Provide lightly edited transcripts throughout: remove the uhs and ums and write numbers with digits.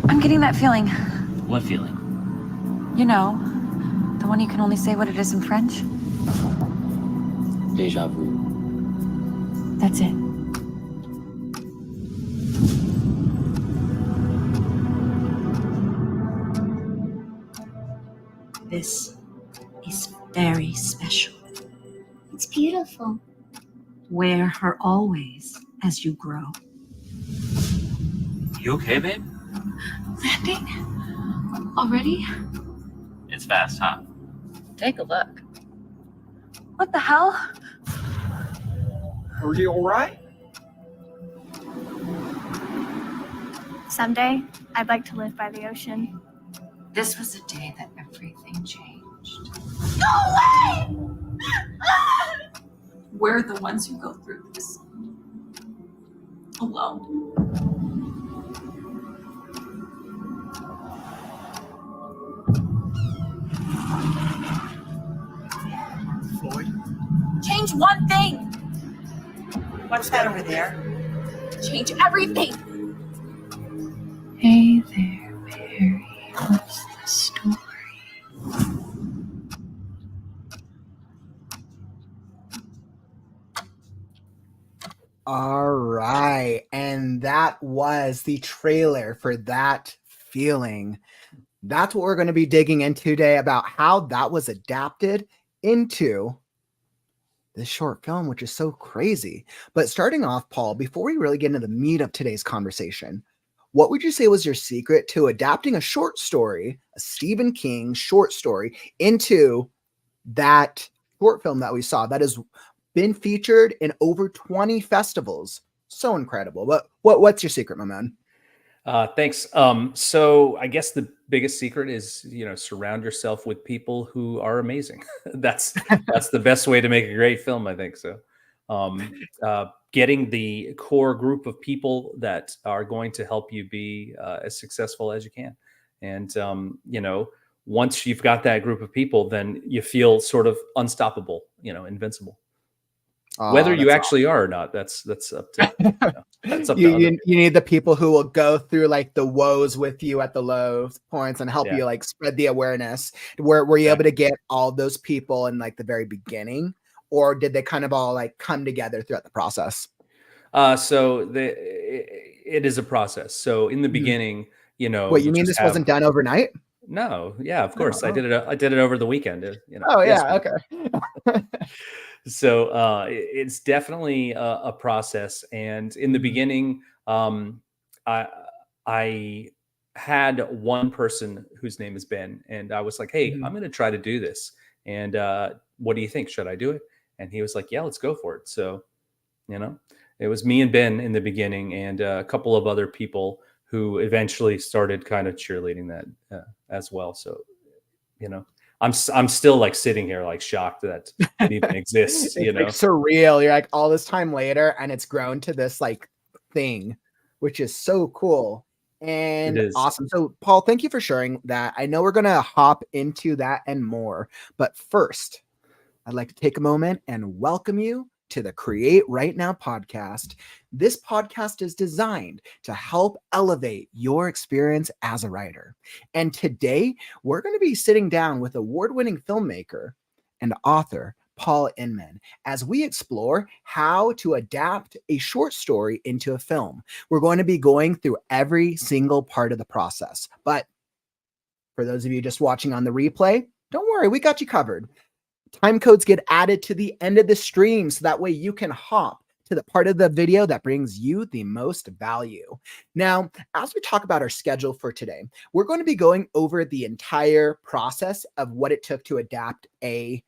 I'm getting that feeling. What feeling? You know, the one you can only say what it is in French. Déjà vu. That's it. This is very special. It's beautiful. Wear her always as you grow. You okay, babe? Landing? Already? It's fast, huh? Take a look. What the hell? Are you all right? Someday, I'd like to live by the ocean. This was a day that everything changed. No way! We're the ones who go through this alone. Floyd? Change one thing. What's that over there? Change everything. Hey there, Mary. What's the story? All right. And that was the trailer for That Feeling. That's what we're going to be digging into today, about how that was adapted into this short film, which is so crazy. But starting off, Paul, before we really get into the meat of today's conversation, what would you say was your secret to adapting a short story, a Stephen King short story, into that short film that we saw that has been featured in over 20 festivals? So incredible. But what's your secret, my man? Thanks. So I guess the biggest secret is, surround yourself with people who are amazing. That's the best way to make a great film, I think. So, getting the core group of people that are going to help you be as successful as you can. And, once you've got that group of people, then you feel sort of unstoppable, invincible. Whether you actually are or not, that's up to that's up to you need the people who will go through like the woes with you at the low points and help you like spread the awareness. Were you able to get all those people in like the very beginning, or did they kind of all like come together throughout the process? It is a process. So in the beginning, what you mean this wasn't done overnight? No, yeah, of course. I did it over the weekend. Oh yeah, okay. So it's definitely a process. And in the beginning, I had one person whose name is Ben, and I was like, "Hey, I'm going to try to do this. And what do you think? Should I do it?" And he was like, "Yeah, let's go for it." So, it was me and Ben in the beginning, and a couple of other people who eventually started kind of cheerleading that as well. So, I'm still like sitting here like shocked that it even exists. It's like surreal. You're like all this time later, and it's grown to this like thing, which is so cool and awesome. So, Paul, thank you for sharing that. I know we're gonna hop into that and more, but first, I'd like to take a moment and welcome you to the Create Right Now podcast. This podcast is designed to help elevate your experience as a writer. And today, we're going to be sitting down with award-winning filmmaker and author Paul Inman as we explore how to adapt a short story into a film. We're going to be going through every single part of the process. But for those of you just watching on the replay, don't worry, we got you covered. Time codes get added to the end of the stream, so that way you can hop to the part of the video that brings you the most value. Now, as we talk about our schedule for today, we're going to be going over the entire process of what it took to adapt a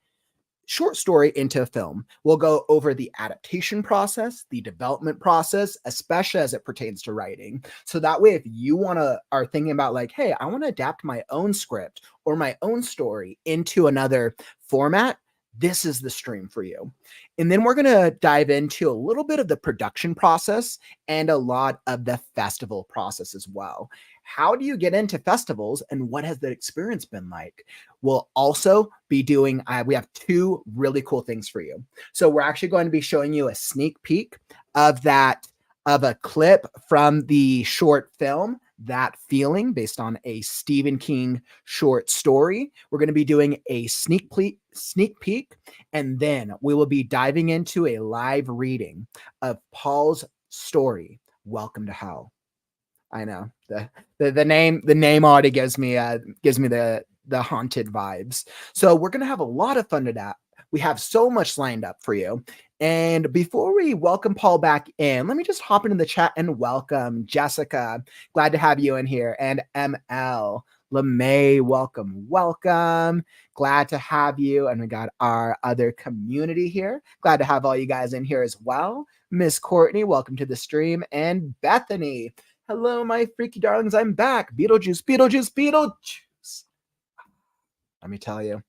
short story into a film. We'll go over the adaptation process, the development process, especially as it pertains to writing. So that way, if you are thinking about like, hey, I want to adapt my own script or my own story into another format, this is the stream for you. And then we're going to dive into a little bit of the production process and a lot of the festival process as well. How do you get into festivals and what has the experience been like? We'll also be doing, we have two really cool things for you. So we're actually going to be showing you a sneak peek of a clip from the short film That Feeling, based on a Stephen King short story. We're going to be doing a sneak peek, and then we will be diving into a live reading of Paul's story, Welcome to Hell. I know the name already gives me the haunted vibes. So we're going to have a lot of fun to that. We have so much lined up for you. And before we welcome Paul back in, let me just hop into the chat and welcome Jessica. Glad to have you in here. And ML, LeMay, welcome. Glad to have you. And we got our other community here. Glad to have all you guys in here as well. Miss Courtney, welcome to the stream. And Bethany, hello, my freaky darlings. I'm back. Beetlejuice. Let me tell you,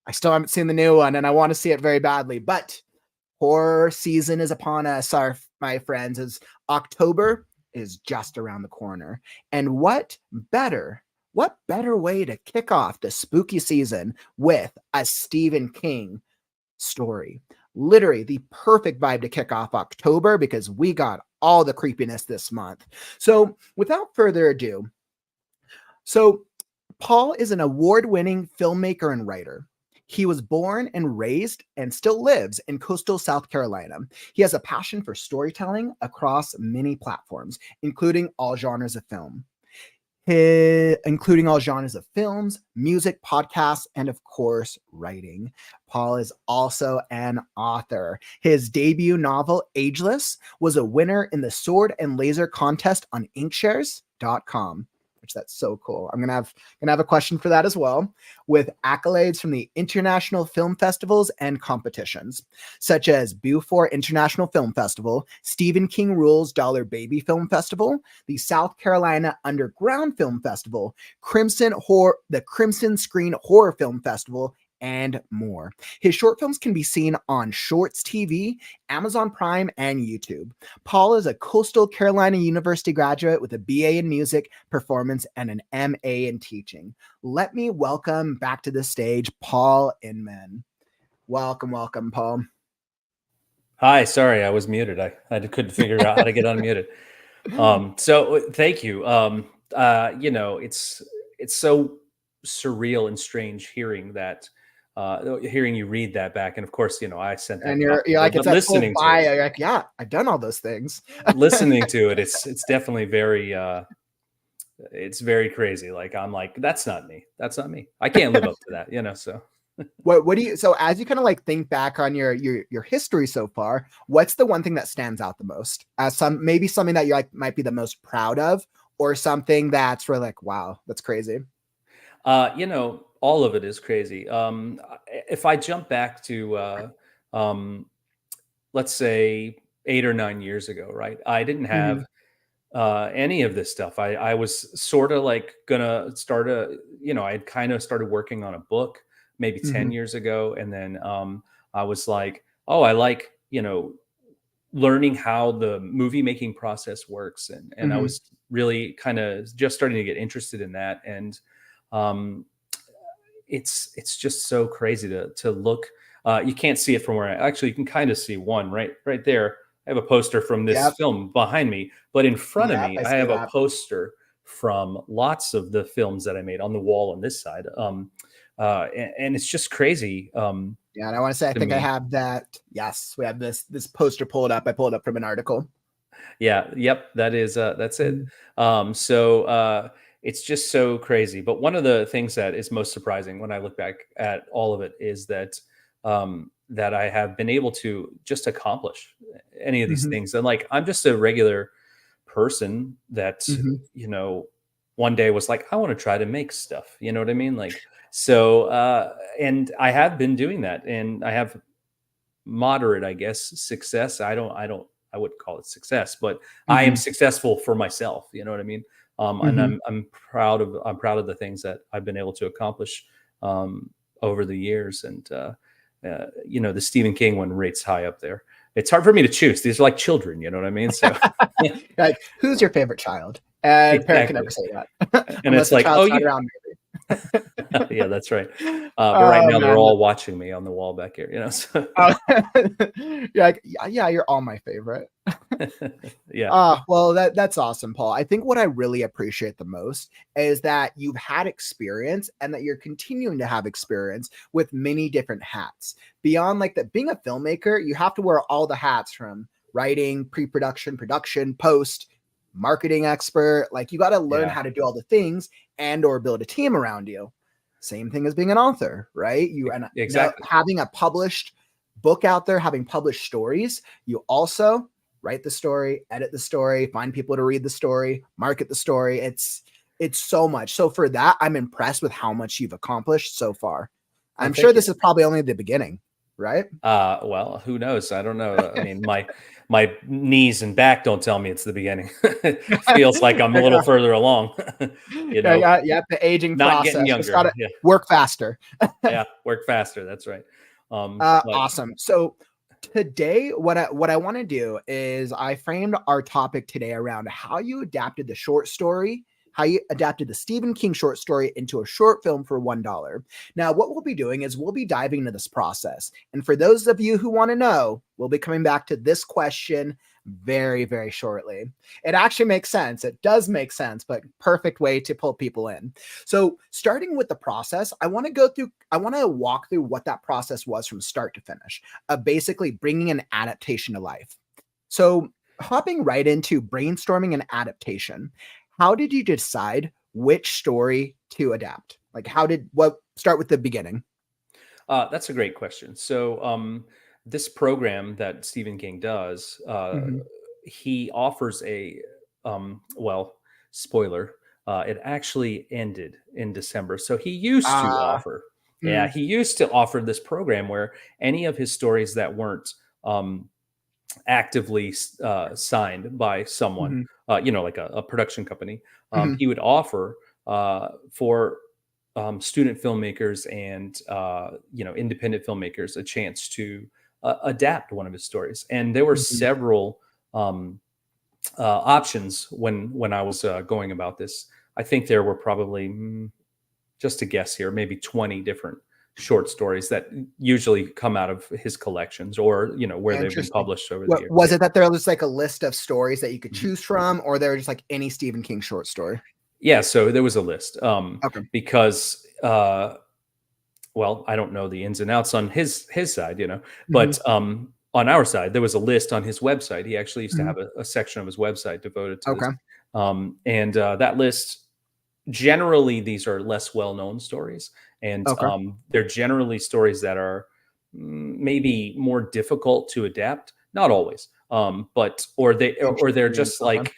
I still haven't seen the new one and I want to see it very badly, but horror season is upon us, my friends, as October is just around the corner. And what better way to kick off the spooky season with a Stephen King story? Literally the perfect vibe to kick off October, because we got all the creepiness this month. So without further ado, Paul is an award-winning filmmaker and writer. He was born and raised and still lives in coastal South Carolina. He has a passion for storytelling across many platforms, including all genres of films, music, podcasts, and of course, writing. Paul is also an author. His debut novel, Ageless, was a winner in the Sword and Laser contest on inkshares.com. Which that's so cool. I'm gonna have a question for that as well, with accolades from the international film festivals and competitions, such as Beaufort International Film Festival, Stephen King Rules Dollar Baby Film Festival, the South Carolina Underground Film Festival, the Crimson Screen Horror Film Festival, and more. His short films can be seen on Shorts TV, Amazon Prime, and YouTube. Paul is a Coastal Carolina University graduate with a BA in music, performance, and an MA in teaching. Let me welcome back to the stage, Paul Inman. Welcome, Paul. Hi, sorry, I was muted. I couldn't figure out how to get unmuted. So thank you. It's so surreal and strange hearing you read that back, and of course, I sent that. And you're like, it's listening to it. You're like, yeah, I've done all those things. Listening to it, it's definitely very, it's very crazy. Like, I'm like, that's not me. I can't live up to that, So what do you? So as you kind of like think back on your history so far, what's the one thing that stands out the most? As maybe something that you like might be the most proud of, or something that's really like, wow, that's crazy. All of it is crazy. If I jump back to, let's say 8 or 9 years ago, right? I didn't have any of this stuff. I was sort of like gonna start I'd kind of started working on a book maybe 10 years ago. And then I was like, oh, I like, learning how the movie making process works. And I was really kind of just starting to get interested in that. And it's just so crazy to look. You can't see it from where you can kind of see one right there. I have a poster from this film behind me, but in front of me, I have a poster from lots of the films that I made on the wall on this side. And it's just crazy. And I want to say, I think I have that. Yes, we have this poster pulled up. I pulled up from an article. Yeah. Yep. That's it. So it's just so crazy. But one of the things that is most surprising when I look back at all of it is that that I have been able to just accomplish any of these things. And like, I'm just a regular person that, one day was like, I want to try to make stuff. You know what I mean? Like, so, and I have been doing that, and I have moderate, I guess, success. I wouldn't call it success, but I am successful for myself. You know what I mean? And I'm proud of the things that I've been able to accomplish over the years. And the Stephen King one rates high up there. It's hard for me to choose. These are like children, you know what I mean? So, like, who's your favorite child? And exactly. Parent can never say that. And it's like, oh, yeah, that's right. But right now, they're all watching me on the wall back here. So. You're like, yeah, you're all my favorite. Yeah. Well, that's awesome, Paul. I think what I really appreciate the most is that you've had experience and that you're continuing to have experience with many different hats. Beyond like that, being a filmmaker, you have to wear all the hats from writing, pre-production, production, post, marketing expert. Like you got to learn how to do all the things and or build a team around you. Same thing as being an author, right? Exactly. Having a published book out there, having published stories, you also write the story, edit the story, find people to read the story, market the story. It's so much. So for that, I'm impressed with how much you've accomplished so far. I'm sure this is probably only the beginning, right? Well, who knows? I don't know. I mean, my knees and back don't tell me it's the beginning. It feels like I'm a little further along. Yeah, the aging not process. getting younger. Just gotta work faster. Yeah, work faster. That's right. Awesome. So today, what I want to do is I framed our topic today around how you adapted the short story, how you adapted the Stephen King short story into a short film for $1. Now, what we'll be doing is we'll be diving into this process. And for those of you who want to know, we'll be coming back to this question very, very shortly. It actually makes sense. It does make sense, but perfect way to pull people in. So starting with the process, I want to walk through what that process was from start to finish, basically bringing an adaptation to life. So hopping right into brainstorming an adaptation, how did you decide which story to adapt? Like start with the beginning? That's a great question. So, this program that Stephen King does, he offers spoiler, it actually ended in December. So he used to offer, he used to offer this program where any of his stories that weren't actively signed by someone, like a production company, he would offer for student filmmakers and independent filmmakers a chance to adapt one of his stories. And there were several options when I was going about this. I think there were probably, just to guess here, maybe 20 different short stories that usually come out of his collections or where they've been published over the years. Was it that there was like a list of stories that you could choose from, or they were just like any Stephen King short story? Yeah, so there was a list because I don't know the ins and outs on his side, but on our side, there was a list on his website. He actually used to have a section of his website devoted to this. And that list, generally, these are less well-known stories. And they're generally stories that are maybe more difficult to adapt. Not always, or they're just like.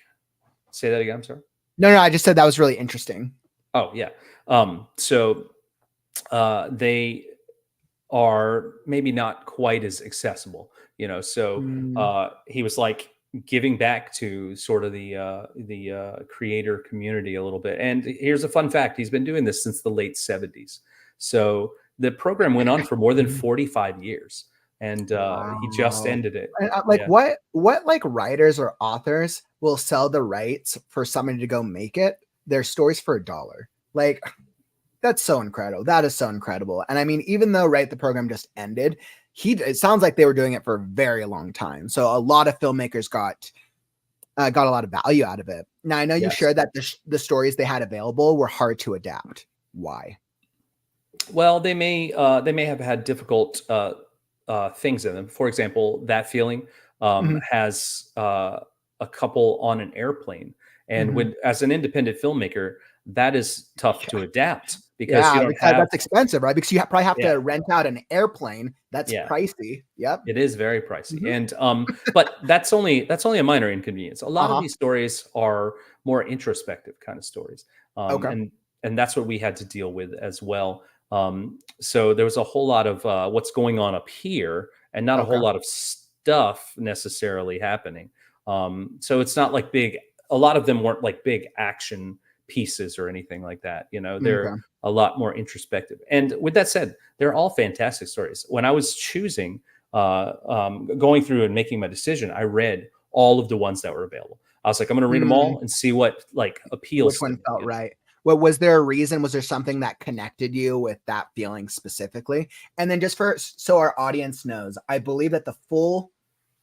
Say that again. I'm sorry. No, I just said that was really interesting. Oh yeah. So they are maybe not quite as accessible, So he was like giving back to sort of the creator community a little bit. And here's a fun fact: he's been doing this since the late 70s. So the program went on for more than 45 years, and he just ended it. What like writers or authors will sell the rights for somebody to go make their stories for $1? Like, that's so incredible. That is so incredible. And I mean, even though the program just ended, it sounds like they were doing it for a very long time. So a lot of filmmakers got a lot of value out of it. Now, I know you shared that the stories they had available were hard to adapt. Why? Well, they may have had difficult things in them. For example, That Feeling has a couple on an airplane, and as an independent filmmaker, that is tough to adapt because that's expensive, right? Because you probably have to rent out an airplane. That's pricey. Yep, it is very pricey, and but that's only a minor inconvenience. A lot of these stories are more introspective kind of stories, and that's what we had to deal with as well. So there was a whole lot of what's going on up here, and not a whole lot of stuff necessarily happening. So it's not like a lot of them weren't like big action pieces or anything like that. They're a lot more introspective. And with that said, they're all fantastic stories. When I was choosing, going through and making my decision, I read all of the ones that were available. I was like, I'm going to read them all and see what like appeals. Which one felt right? Well, was there a reason? Was there something that connected you with That Feeling specifically? And then just so our audience knows, I believe that the full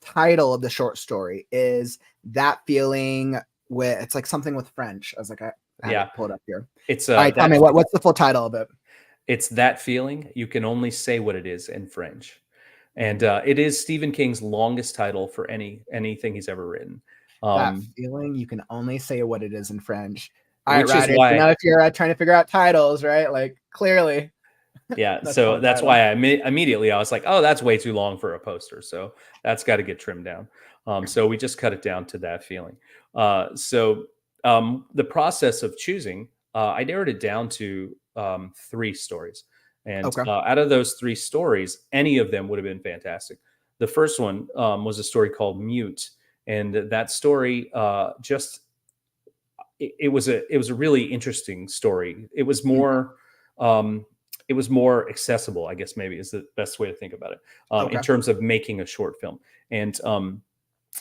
title of the short story is That Feeling with, it's like something with French. I was like, I have it pulled up here. It's all right, tell me what's the full title of it? It's That Feeling. You Can Only Say What It Is in French. And it is Stephen King's longest title for anything he's ever written. That Feeling, You Can Only Say What It Is in French. All right, which is Ryder, why, you know, if you're trying to figure out titles, right? Like, clearly. Yeah, so that's why I immediately I was like, oh, that's way too long for a poster. So that's got to get trimmed down. So we just cut it down to That Feeling. The process of choosing, I narrowed it down to 3 stories. And out of those 3 stories, any of them would have been fantastic. The first one was a story called Mute. And that story it was a really interesting story. It was more accessible, I guess maybe is the best way to think about it, in terms of making a short film. And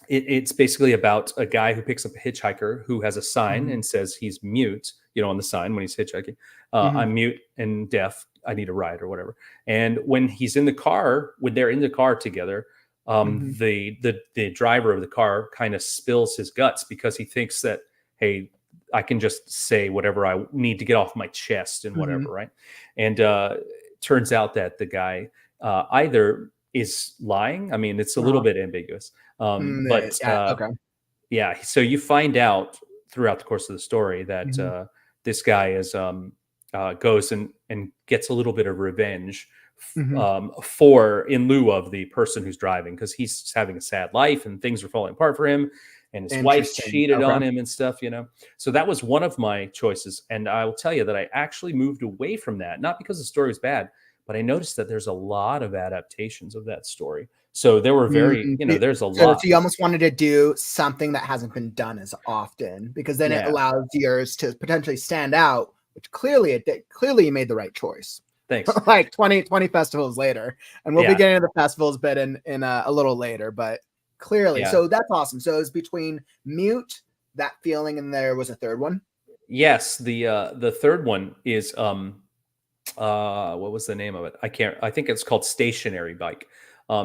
it's basically about a guy who picks up a hitchhiker who has a sign and says he's mute, on the sign when he's hitchhiking. I'm mute and deaf. I need a ride or whatever. And when he's in the car, when they're in the car together, the driver of the car kind of spills his guts because he thinks that, hey, I can just say whatever I need to get off my chest and whatever, right? And turns out that the guy either is lying. I mean, it's a little bit ambiguous, but yeah. So you find out throughout the course of the story that this guy is goes and gets a little bit of revenge for in lieu of the person who's driving, because he's having a sad life and things are falling apart for him. And his wife cheated on him and stuff, So that was one of my choices. And I will tell you that I actually moved away from that, not because the story was bad, but I noticed that there's a lot of adaptations of that story. So there were there's a lot. So you almost wanted to do something that hasn't been done as often, because then it allows yours to potentially stand out, which clearly it did. Clearly you made the right choice. Thanks. Like 20 festivals later. And we'll be getting to the festivals bit in a little later, but clearly. So that's awesome. So it's between Mute, That Feeling, and there was a third one. Yes. The third one is, what was the name of it? I think it's called Stationary Bike.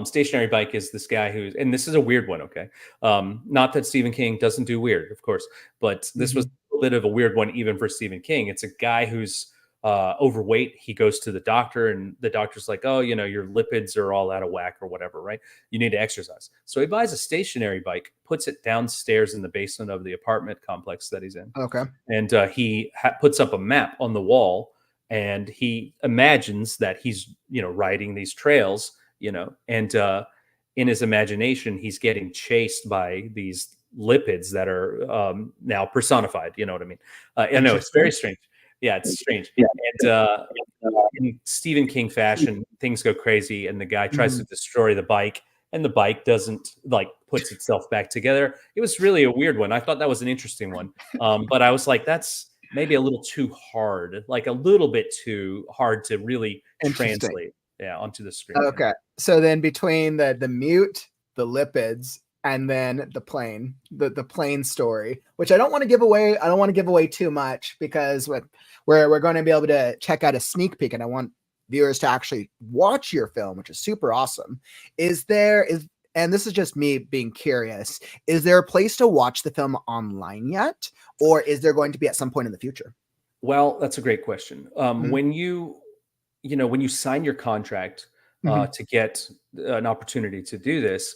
Stationary Bike is this guy and this is a weird one. Okay. Not that Stephen King doesn't do weird, of course, but this was a bit of a weird one, even for Stephen King. It's a guy who's overweight. He goes to the doctor and the doctor's like, oh, your lipids are all out of whack or whatever, right? You need to exercise. So he buys a stationary bike, puts it downstairs in the basement of the apartment complex that he's in. Okay. And he puts up a map on the wall, and he imagines that he's, riding these trails, and in his imagination, he's getting chased by these lipids that are now personified. You know what I mean? I know it's very strange. Yeah, it's strange. Yeah. And in Stephen King fashion, things go crazy, and the guy tries to destroy the bike, and the bike doesn't puts itself back together. It was really a weird one. I thought that was an interesting one, but I was like, that's maybe a little too hard, like a little bit too hard to really translate onto the screen. Okay, so then between the Mute, the lipids, and then the plane story, which I don't want to give away. I don't want to give away too much, because we're going to be able to check out a sneak peek, and I want viewers to actually watch your film, which is super awesome. And this is just me being curious, is there a place to watch the film online yet, or is there going to be at some point in the future? Well, that's a great question. When you sign your contract to get an opportunity to do this,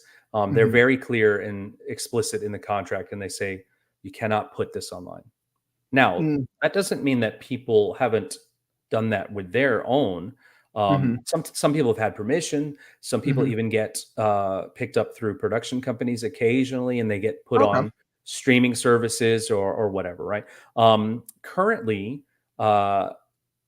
they're very clear and explicit in the contract, and they say you cannot put this online. Now, that doesn't mean that people haven't done that with their own. Some people have had permission. Some people even get picked up through production companies occasionally, and they get put on streaming services or whatever, right? Currently,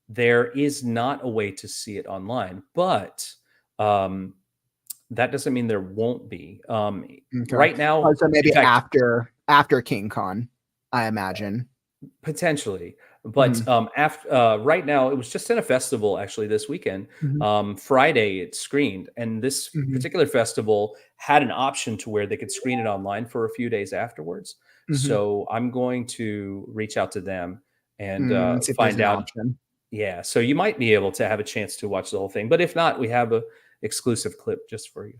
there is not a way to see it online, but that doesn't mean there won't be. Right now, so maybe after King Con, I imagine. Potentially. But right now, it was just in a festival actually this weekend. Friday it screened, and this particular festival had an option to where they could screen it online for a few days afterwards. So I'm going to reach out to them and find out. Yeah, so you might be able to have a chance to watch the whole thing, but if not, we have a exclusive clip just for you.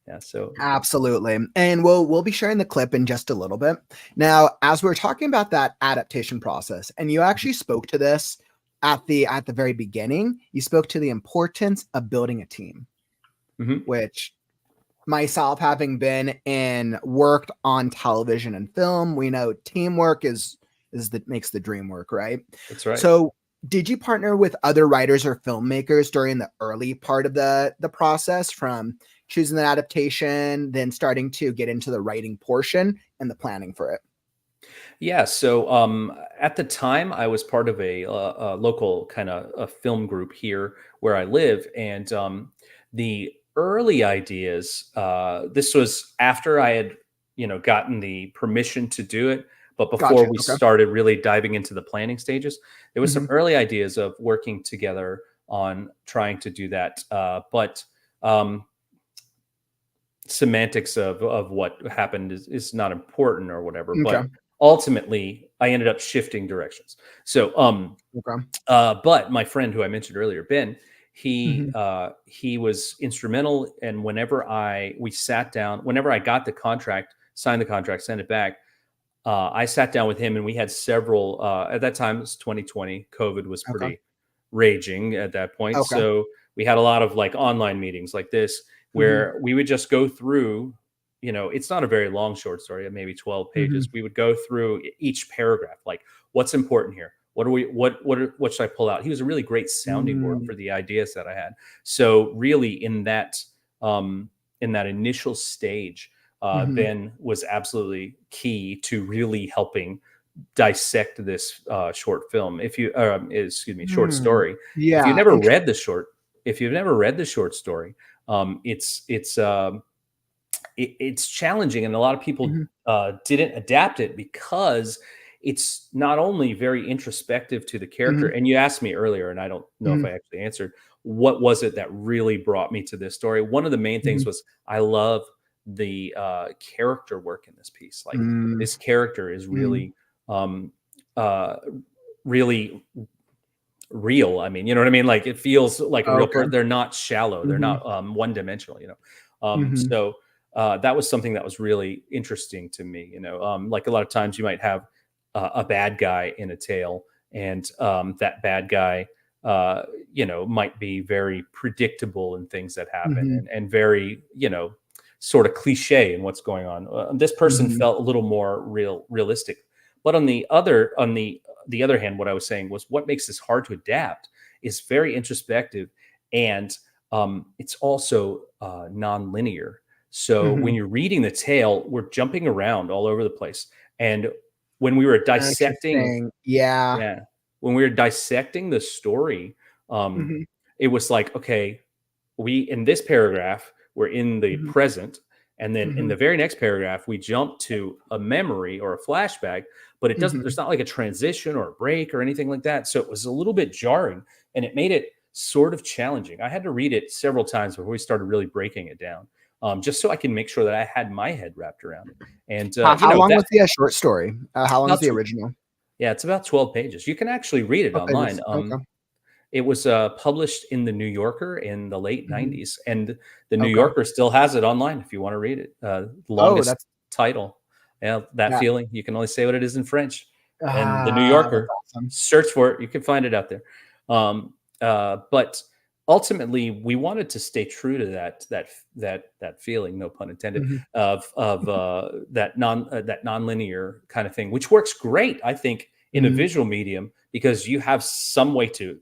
Yeah. So Absolutely. And we'll be sharing the clip in just a little bit. Now, as we're talking about that adaptation process, and you actually spoke to this at the very beginning, you spoke to the importance of building a team, which myself, having been worked on television and film, we know teamwork is that makes the dream work, right? That's right. So did you partner with other writers or filmmakers during the early part of the process, from choosing the adaptation, then starting to get into the writing portion and the planning for it? Yeah. So at the time, I was part of a local kind of a film group here where I live, and the early ideas. This was after I had, gotten the permission to do it, but before we started really diving into the planning stages. There was some early ideas of working together on trying to do that, but semantics of what happened is not important or whatever. But ultimately, I ended up shifting directions. So, but my friend who I mentioned earlier, Ben, he was instrumental. And whenever we sat down, whenever I got the contract, signed the contract, sent it back, I sat down with him, and we had several. At that time, it was 2020. COVID was pretty raging at that point, so we had a lot of like online meetings like this, where we would just go through. It's not a very long short story, maybe 12 pages. We would go through each paragraph, like what's important here. What should I pull out? He was a really great sounding board for the ideas that I had. So really, in that initial stage, Ben was absolutely key to really helping dissect this short film. Short story. Yeah. If you've never read the short story, it's challenging, and a lot of people didn't adapt it because it's not only very introspective to the character. And you asked me earlier, and I don't know if I actually answered, what was it that really brought me to this story? One of the main things was I love the character work in this piece. Like this character is really really real. I mean, you know what I mean? Like it feels like a real person. They're not shallow. They're not one-dimensional, So that was something that was really interesting to me. Like a lot of times you might have a bad guy in a tale, and that bad guy might be very predictable in things that happen, and very sort of cliche in what's going on. This person felt a little more realistic. But on the other hand, what I was saying was what makes this hard to adapt is very introspective, and it's also non-linear. So when you're reading the tale, we're jumping around all over the place. And when we were dissecting, when we were dissecting the story, it was like, okay, in this paragraph, we're in the present. And then in the very next paragraph, we jump to a memory or a flashback, but it doesn't, there's not like a transition or a break or anything like that. So it was a little bit jarring, and it made it sort of challenging. I had to read it several times before we started really breaking it down, just so I can make sure that I had my head wrapped around it. And how long was the short story? How long is the original? Yeah, it's about 12 pages. You can actually read it online. It was published in the New Yorker in the late 90s, and the New Yorker still has it online if you want to read it. Longest title. Yeah, that feeling. You can only say what it is in French. And the New Yorker, search for it. You can find it out there. But ultimately, we wanted to stay true to that feeling, no pun intended, of that non-linear kind of thing, which works great, I think, in a visual medium, because you have some way to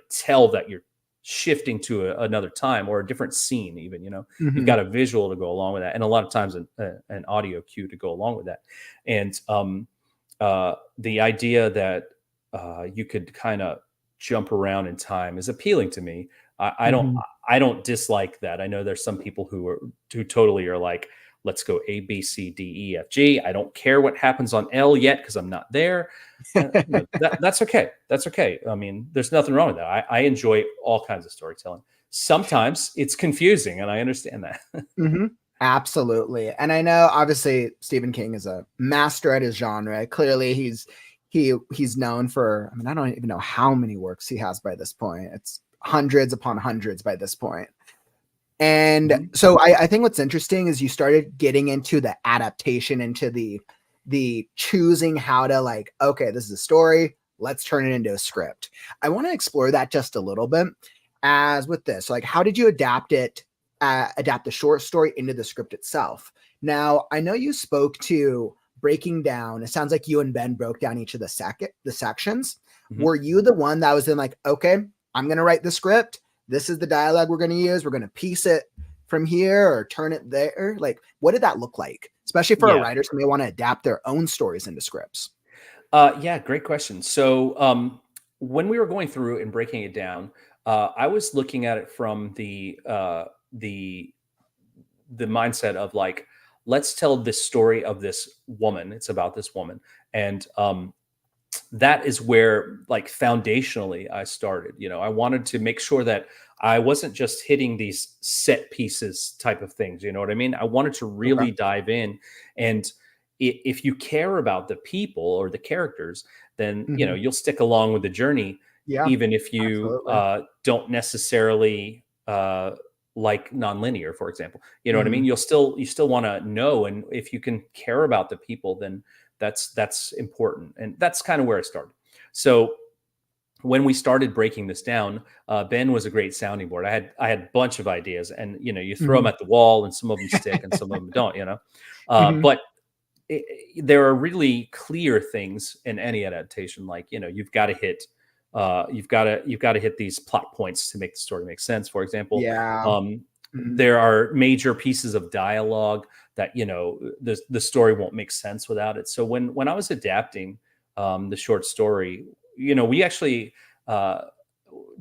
tell that you're shifting to another time or a different scene. Even you've got a visual to go along with that, and a lot of times an audio cue to go along with that. And the idea that you could kind of jump around in time is appealing to me. I don't dislike that. I know there's some people who totally are like, let's go A, B, C, D, E, F, G. I don't care what happens on L yet because I'm not there. That's okay. That's okay. I mean, there's nothing wrong with that. I enjoy all kinds of storytelling. Sometimes it's confusing, and I understand that. Absolutely. And I know, obviously, Stephen King is a master at his genre. Clearly, he's known for, I don't even know how many works he has by this point. It's hundreds upon hundreds by this point. And so I think what's interesting is you started getting into the adaptation, into the choosing how to like, okay, this is a story, let's turn it into a script. I want to explore that just a little bit. As with this, like, how did you adapt the short story into the script itself? Now, I know you spoke to breaking down. It sounds like you and Ben broke down each of the sections. Were you the one that was in like, okay, I'm going to write the script. This is the dialogue we're going to use. We're going to piece it from here or turn it there. Like, what did that look like? Especially for writers who may want to adapt their own stories into scripts. Yeah, great question. So when we were going through and breaking it down, I was looking at it from the mindset of like, let's tell this story of this woman. It's about this woman. And that is where like foundationally I started. You know, I wanted to make sure that I wasn't just hitting these set pieces type of things. You know what I mean? I wanted to really dive in. And if you care about the people or the characters, then, you know, you'll stick along with the journey. Yeah, even if you don't necessarily like nonlinear, for example, you know what I mean? You still want to know. And if you can care about the people, then that's important. And that's kind of where I started. So when we started breaking this down, Ben was a great sounding board. I had a bunch of ideas, and, you know, you throw them at the wall and some of them stick and some of them don't, you know, but there are really clear things in any adaptation. Like, you know, you've got to hit these plot points to make the story make sense. For example, there are major pieces of dialogue that, you know, the story won't make sense without it. So when I was adapting the short story, you know, we actually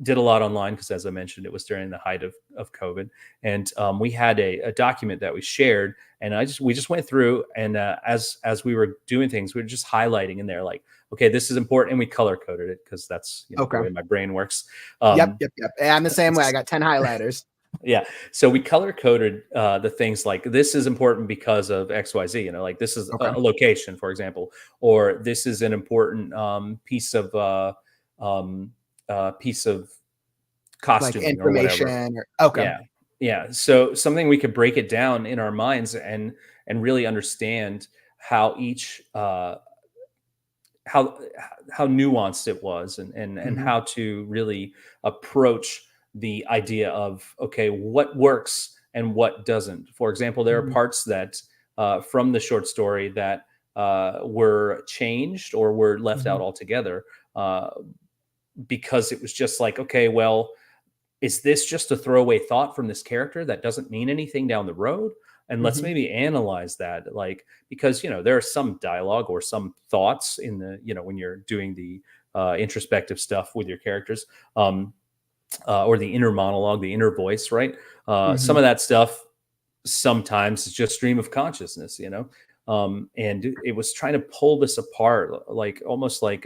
did a lot online because, as I mentioned, it was during the height of COVID, and we had a document that we shared, and we just went through, and as we were doing things, we were just highlighting in there like, okay, this is important, and we color coded it because that's, you know, the way my brain works. Yep. I'm the same way. I got 10 highlighters. Yeah. So we color coded the things like, this is important because of XYZ, you know, like this is a location, for example, or this is an important piece of costume, like information. Yeah. So something we could break it down in our minds and really understand how each how nuanced it was, and how to really approach the idea of, okay, what works and what doesn't. For example, there are parts that from the short story that were changed or were left out altogether because it was just like, okay, well, is this just a throwaway thought from this character that doesn't mean anything down the road? And let's maybe analyze that, like, because, you know, there are some dialogue or some thoughts in the, you know, when you're doing the introspective stuff with your characters, or the inner monologue, the inner voice, right? Some of that stuff sometimes is just stream of consciousness, you know? And it was trying to pull this apart, like almost like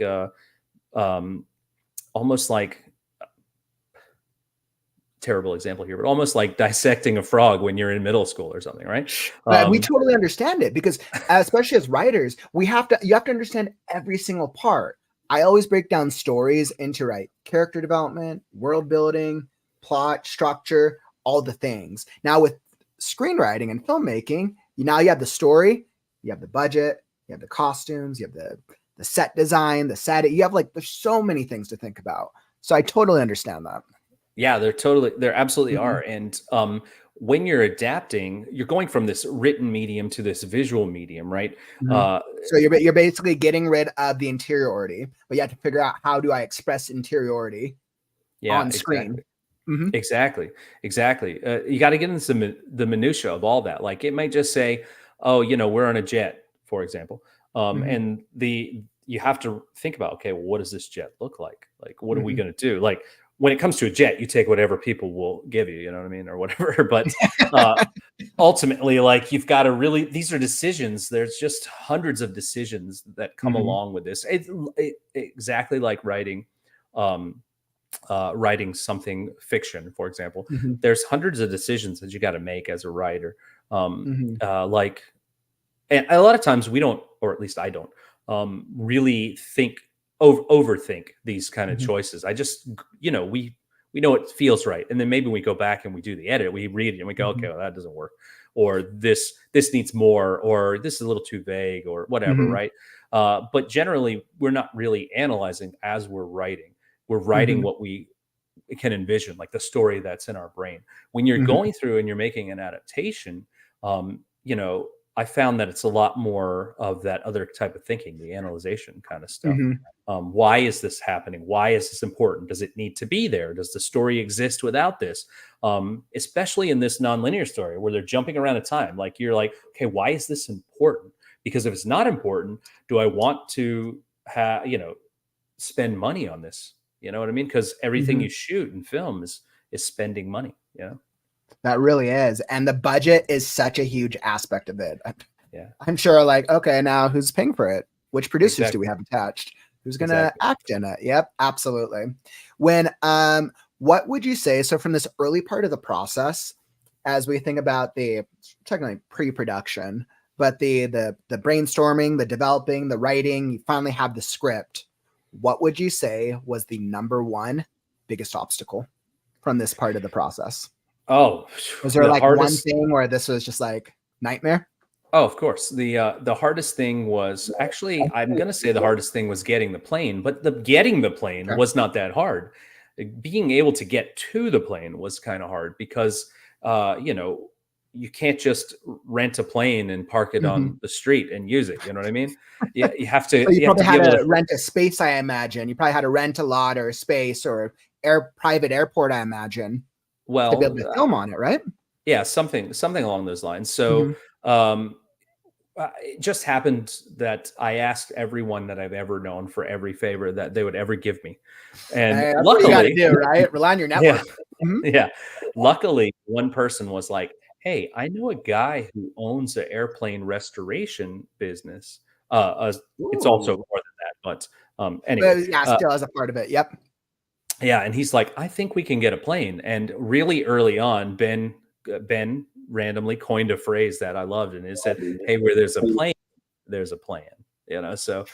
terrible example here, but almost like dissecting a frog when you're in middle school or something, right? But we totally understand it, because especially as writers, you have to understand every single part. I always break down stories into character development, world building, plot, structure, all the things. Now with screenwriting and filmmaking, you have the story, you have the budget, you have the costumes, you have the set design, the set. You have there's so many things to think about. So I totally understand that. Yeah, there absolutely are. And when you're adapting, you're going from this written medium to this visual medium, right? So you're basically getting rid of the interiority, but you have to figure out, how do I express interiority on screen? Exactly. You got to get into the minutia of all that. Like, it might just say, oh, you know, we're on a jet, for example. And you have to think about, okay, well, what does this jet look like? Like, what are we going to do? Like, when it comes to a jet, you take whatever people will give you, you know what I mean? Or whatever. But ultimately, like, you've got to really, these are decisions. There's just hundreds of decisions that come along with this. It's exactly like writing something fiction, for example. There's hundreds of decisions that you got to make as a writer. And a lot of times we don't, or at least I don't, really overthink these kind of choices. I just, you know, we we know it feels right. And then maybe we go back and we do the edit, we read it and we go, okay, well, that doesn't work. Or this needs more, or this is a little too vague, or whatever, right? But generally, we're not really analyzing as we're writing. We're writing what we can envision, like the story that's in our brain. When you're going through and you're making an adaptation, you know, I found that it's a lot more of that other type of thinking, the analyzation kind of stuff. Why is this happening? Why is this important? Does it need to be there? Does the story exist without this? Especially in this nonlinear story where they're jumping around in time. Like you're like, okay, why is this important? Because if it's not important, do I want to have, you know, spend money on this? You know what I mean? Because everything you shoot and film is spending money. You know? That really is. And the budget is such a huge aspect of it. Yeah. I'm sure like, okay, now who's paying for it? Which producers do we have attached? Who's going to act in it? Yep, absolutely. When, what would you say? So from this early part of the process, as we think about the technically pre-production, but the brainstorming, the developing, the writing, you finally have the script. What would you say was the number one biggest obstacle from this part of the process? Oh, was there like one thing where this was just like nightmare? Oh, of course. The hardest thing was actually, I'm going to say the hardest thing was getting the plane, but getting the plane was not that hard. Being able to get to the plane was kind of hard because, you know, you can't just rent a plane and park it on the street and use it. You know what I mean? Yeah, you have to. So you probably had to rent a space, I imagine. You probably had to rent a lot or a space or private airport, I imagine. Well, to be able to film on it, right? Yeah, something along those lines. So it just happened that I asked everyone that I've ever known for every favor that they would ever give me, and luckily, what you gotta do, right? Rely on your network. Yeah. Luckily, one person was like, "Hey, I know a guy who owns an airplane restoration business. It's also more than that, but anyway, yeah, still as a part of it. Yep. Yeah, and he's like, I think we can get a plane. And really early on, Ben randomly coined a phrase that I loved, and it said, "Hey, where there's a plane, there's a plan." You know, so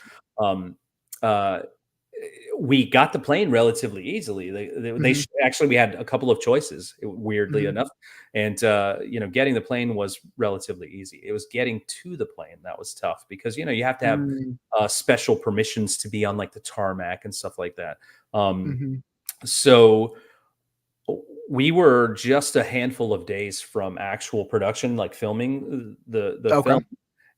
we got the plane relatively easily. They actually, we had a couple of choices, weirdly enough, and you know, getting the plane was relatively easy. It was getting to the plane that was tough because, you know, you have to have special permissions to be on like the tarmac and stuff like that. So we were just a handful of days from actual production, like filming the film,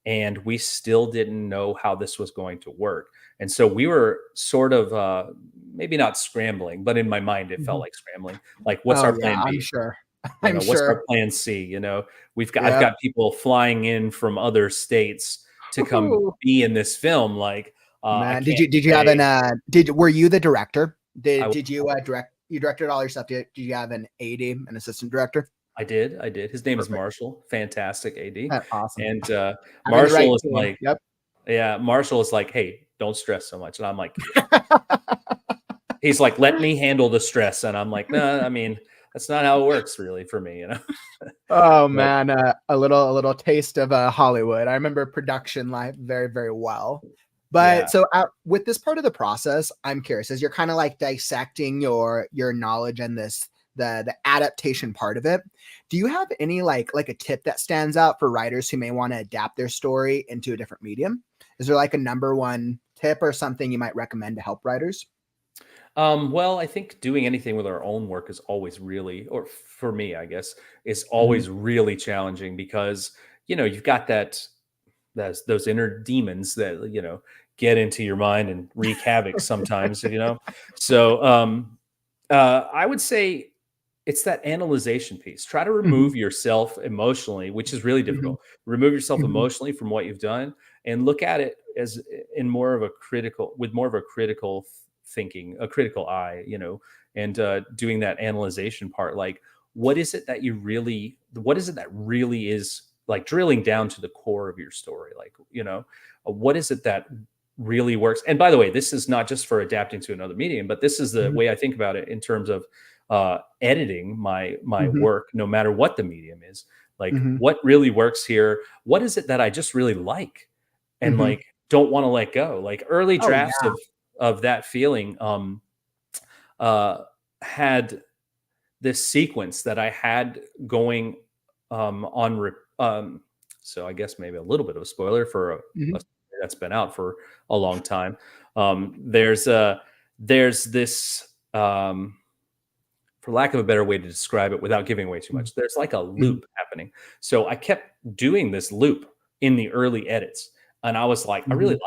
and we still didn't know how this was going to work. And so we were sort of maybe not scrambling, but in my mind it felt like scrambling. Like, what's our plan B? I'm sure. What's our plan C? You know, I've got people flying in from other states to come be in this film. Like, man, did you have were you the director? Did you direct? You directed all your stuff. Did you have an AD, an assistant director? I did. His name is Marshall. Fantastic AD. That's awesome. And Marshall is like, Marshall is like, hey, don't stress so much. And I'm like, he's like, let me handle the stress. And I'm like, no, I mean, that's not how it works really for me, you know? Oh man, a little taste of Hollywood. I remember production life very, very well. But so with this part of the process, I'm curious, as you're kind of like dissecting your knowledge and the adaptation part of it, do you have any like a tip that stands out for writers who may want to adapt their story into a different medium? Is there like a number one tip or something you might recommend to help writers? Well, I think doing anything with our own work is always really, or for me, I guess, is always really challenging because, you know, you've got those inner demons that, you know, get into your mind and wreak havoc sometimes, you know? So I would say it's that analyzation piece. Try to remove yourself emotionally, which is really difficult. Remove yourself emotionally from what you've done and look at it as with more of a critical thinking, a critical eye, you know, and doing that analyzation part. Like, what is it that really is like drilling down to the core of your story? Like, you know, what is it that really works? And by the way, this is not just for adapting to another medium, but this is the way I think about it in terms of editing my work, no matter what the medium is. Like, what really works here? What is it that I just really like and like don't want to let go? Like early drafts of that feeling had this sequence that I had going so I guess maybe a little bit of a spoiler for a story that's been out for a long time. There's this, for lack of a better way to describe it without giving away too much, there's like a loop happening. So I kept doing this loop in the early edits, and I was like, I really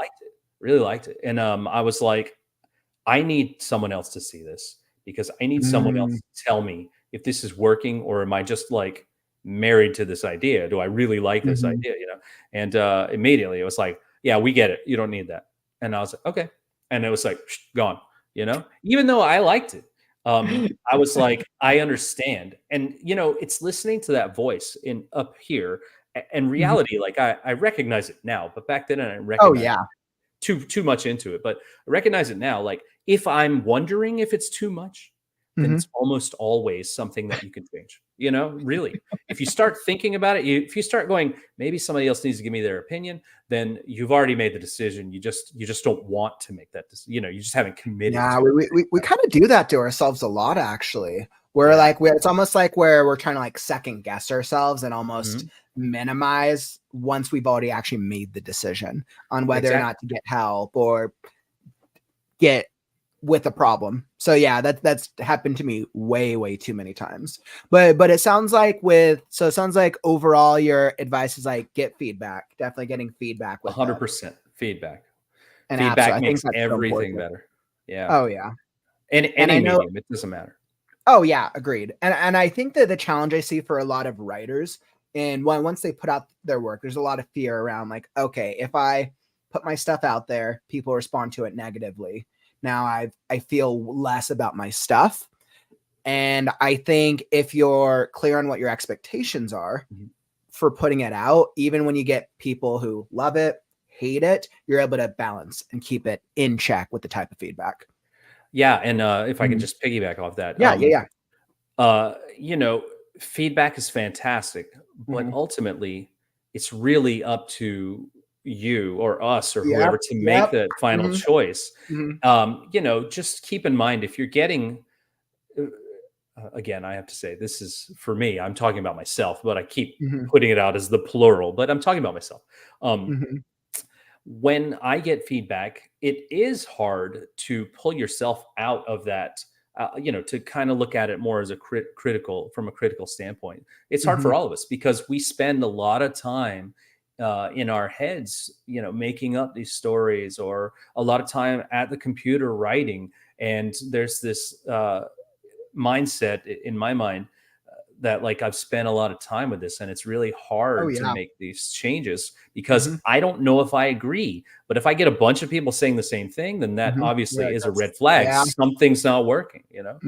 liked it. And I was like, I need someone else to see this, because I need someone else to tell me if this is working, or am I just like married to this idea? Do I really like this idea? You know? And immediately it was like, yeah, we get it. You don't need that. And I was like, okay. And it was like, gone, you know, even though I liked it. I was like, I understand. And, you know, it's listening to that voice in up here and reality. Like I recognize it now, but back then I didn't recognize too much into it, but I recognize it now. Like if I'm wondering if it's too much, then it's almost always something that you can change, you know, really. If you start thinking about it, if you start going, maybe somebody else needs to give me their opinion, then you've already made the decision. You just don't want to make that decision. You know, you just haven't committed. Yeah, we kind of do that to ourselves a lot, actually. We're like, it's almost like where we're trying to like second guess ourselves and almost minimize once we've already actually made the decision on whether or not to get help or get with a problem. So yeah, that's happened to me way too many times. But it sounds like overall your advice is like get feedback. Definitely getting feedback with 100% feedback. And feedback makes everything better. Yeah. Oh yeah. And any medium, it doesn't matter. Oh yeah, agreed. And I think that the challenge I see for a lot of writers, and once they put out their work, there's a lot of fear around like, okay, if I put my stuff out there, people respond to it negatively. Now I feel less about my stuff. And I think if you're clear on what your expectations are for putting it out, even when you get people who love it, hate it, you're able to balance and keep it in check with the type of feedback. Yeah. And if I can just piggyback off that. You know, feedback is fantastic, but ultimately it's really up to you or us or whoever to make that final choice. You know, just keep in mind, if you're getting, again, I have to say, this is for me, I'm talking about myself, but I keep putting it out as the plural, but I'm talking about myself. When I get feedback, it is hard to pull yourself out of that, you know, to kind of look at it more as a critical standpoint. It's hard for all of us because we spend a lot of time in our heads, you know, making up these stories, or a lot of time at the computer writing. And there's this mindset in my mind that like I've spent a lot of time with this, and it's really hard to make these changes because I don't know if I agree. But if I get a bunch of people saying the same thing, then that obviously is a red flag. Something's not working, you know.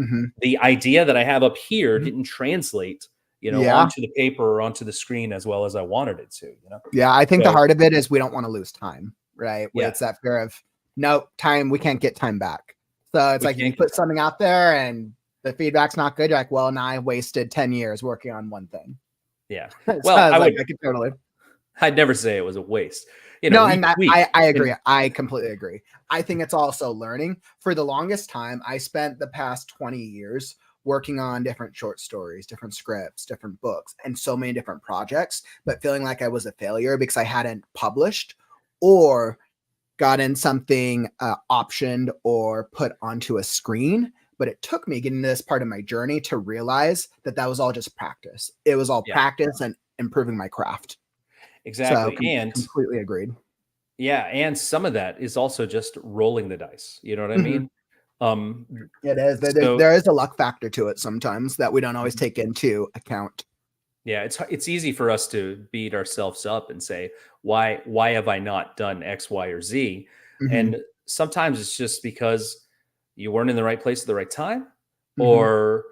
The idea that I have up here didn't translate, you know, onto the paper or onto the screen as well as I wanted it to, you know? Yeah. I think the heart of it is we don't want to lose time, right? Where it's that fear of time. We can't get time back. So it's like you put something out there and the feedback's not good. You're like, well, now I wasted 10 years working on one thing. Yeah. Well, I could totally. I'd never say it was a waste. You know, I agree. I completely agree. I think it's also learning. For the longest time, I spent the past 20 years working on different short stories, different scripts, different books, and so many different projects, but feeling like I was a failure because I hadn't published or gotten something optioned or put onto a screen. But it took me getting to this part of my journey to realize that was all just practice. It was all practice and improving my craft. Exactly. So, and completely agreed. Yeah. And some of that is also just rolling the dice. You know what I mean? It is. There is a luck factor to it sometimes that we don't always take into account. Yeah. It's easy for us to beat ourselves up and say, why have I not done X, Y, or Z? And sometimes it's just because you weren't in the right place at the right time, or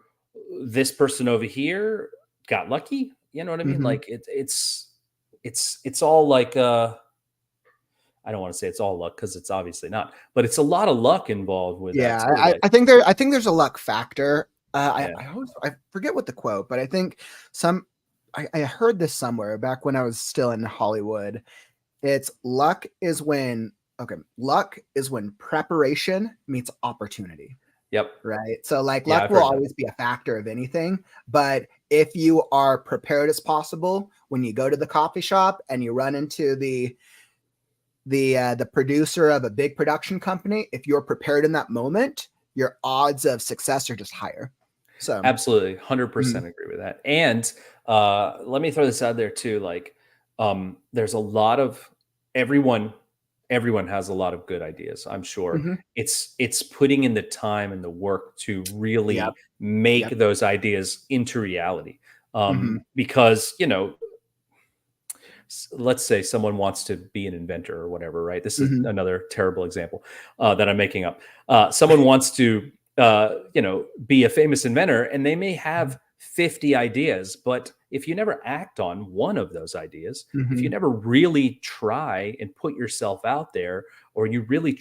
this person over here got lucky. You know what I mean? Like it's all like, I don't want to say it's all luck because it's obviously not, but it's a lot of luck involved with that. Yeah. I think there's a luck factor. I forget what the quote, but I think I heard this somewhere back when I was still in Hollywood. It's luck is when preparation meets opportunity. Yep. Right. So like Yeah, luck I've will heard that. always be a factor of anything, but if you are prepared as possible when you go to the coffee shop and you run into the producer of a big production company, if you're prepared in that moment, your odds of success are just higher. So Absolutely, 100% agree with that. And let me throw this out there too. Like, there's a lot of everyone has a lot of good ideas. I'm sure Mhm. it's putting in the time and the work to really Yep. make Yep. those ideas into reality. Mhm. Because let's say someone wants to be an inventor or whatever, right? This is Mhm. another terrible example that I'm making up. Someone wants to, be a famous inventor, and they may have 50 ideas, but if you never act on one of those ideas, if you Mhm. never really try and put yourself out there, or you really,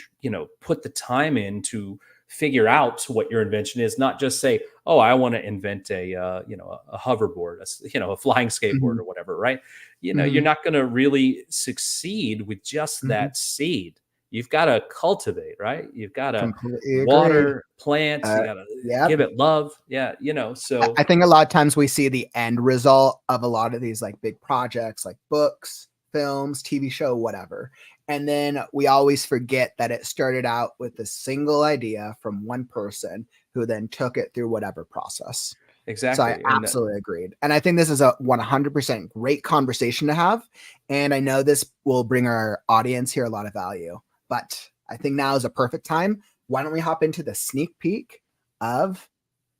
put the time in to figure out what your invention is, not just say, oh, I want to invent a hoverboard, a flying skateboard Mhm. or whatever, right? You're Mhm. not going to really succeed with just Mhm. that seed. You've got to cultivate, right? You've got to Completely agree. water plants. You got to Yep. give it love. Yeah. So I think a lot of times we see the end result of a lot of these like big projects, like books, films, TV show, whatever. And then we always forget that it started out with a single idea from one person who then took it through whatever process. So I exactly. And absolutely agreed. And I think this is a 100% great conversation to have. And I know this will bring our audience here a lot of value. But I think now is a perfect time. Why don't we hop into the sneak peek of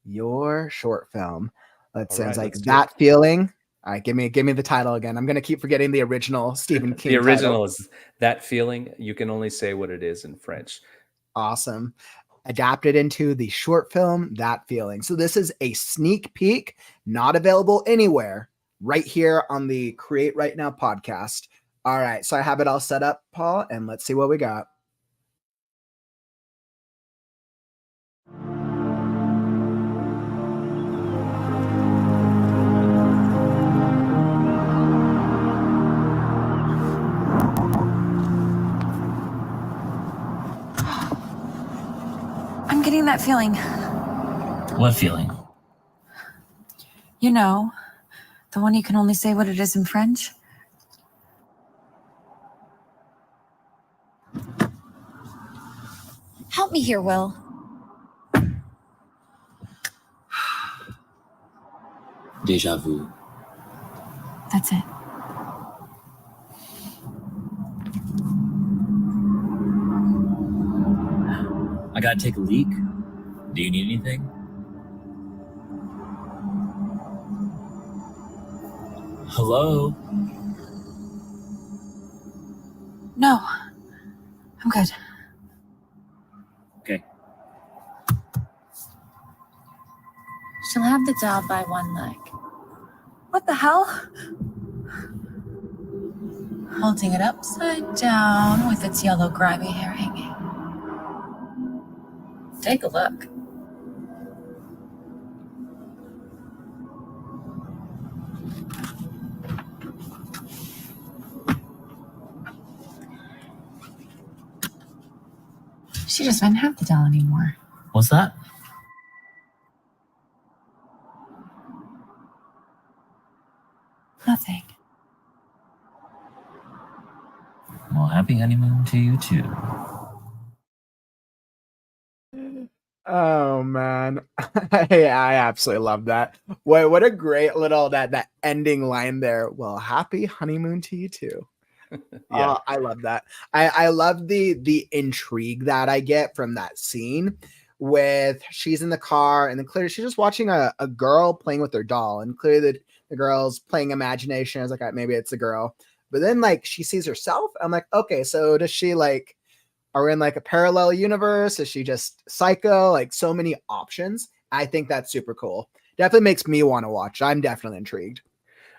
your short film? That all sounds right, like let's do it. That Feeling. All right, give me the title again. I'm gonna keep forgetting the original Stephen The King title. original is That Feeling. You Can Only Say What It Is in French. Awesome. Adapted into the short film That Feeling. So this is a sneak peek, not available anywhere, right here on the Create Right Now podcast. All right, so I have it all set up, Paul, and let's see what we got. I'm getting that feeling. What feeling? You know, the one you can only say what it is in French. Help me here, Will. Déjà vu. That's it. I gotta take a leak. Do you need anything? Hello? No, I'm good. Okay. She'll have the doll by one leg, What the hell? holding it upside down with its yellow grimy hair hanging. Take a look. She just doesn't have the doll anymore. What's that? Nothing. Well, happy honeymoon to you too. Oh man. I absolutely love that. What a great little that ending line there. Well, happy honeymoon to you too. Yeah. I love that. I love the intrigue that I get from that scene with she's in the car and then clearly she's just watching a girl playing with her doll, and clearly the girl's playing imagination. I was like, maybe it's a girl. But then like she sees herself. I'm like, okay, so does she like, are we in like a parallel universe? Is she just psycho? Like so many options. I think that's super cool. Definitely makes me want to watch. I'm definitely intrigued.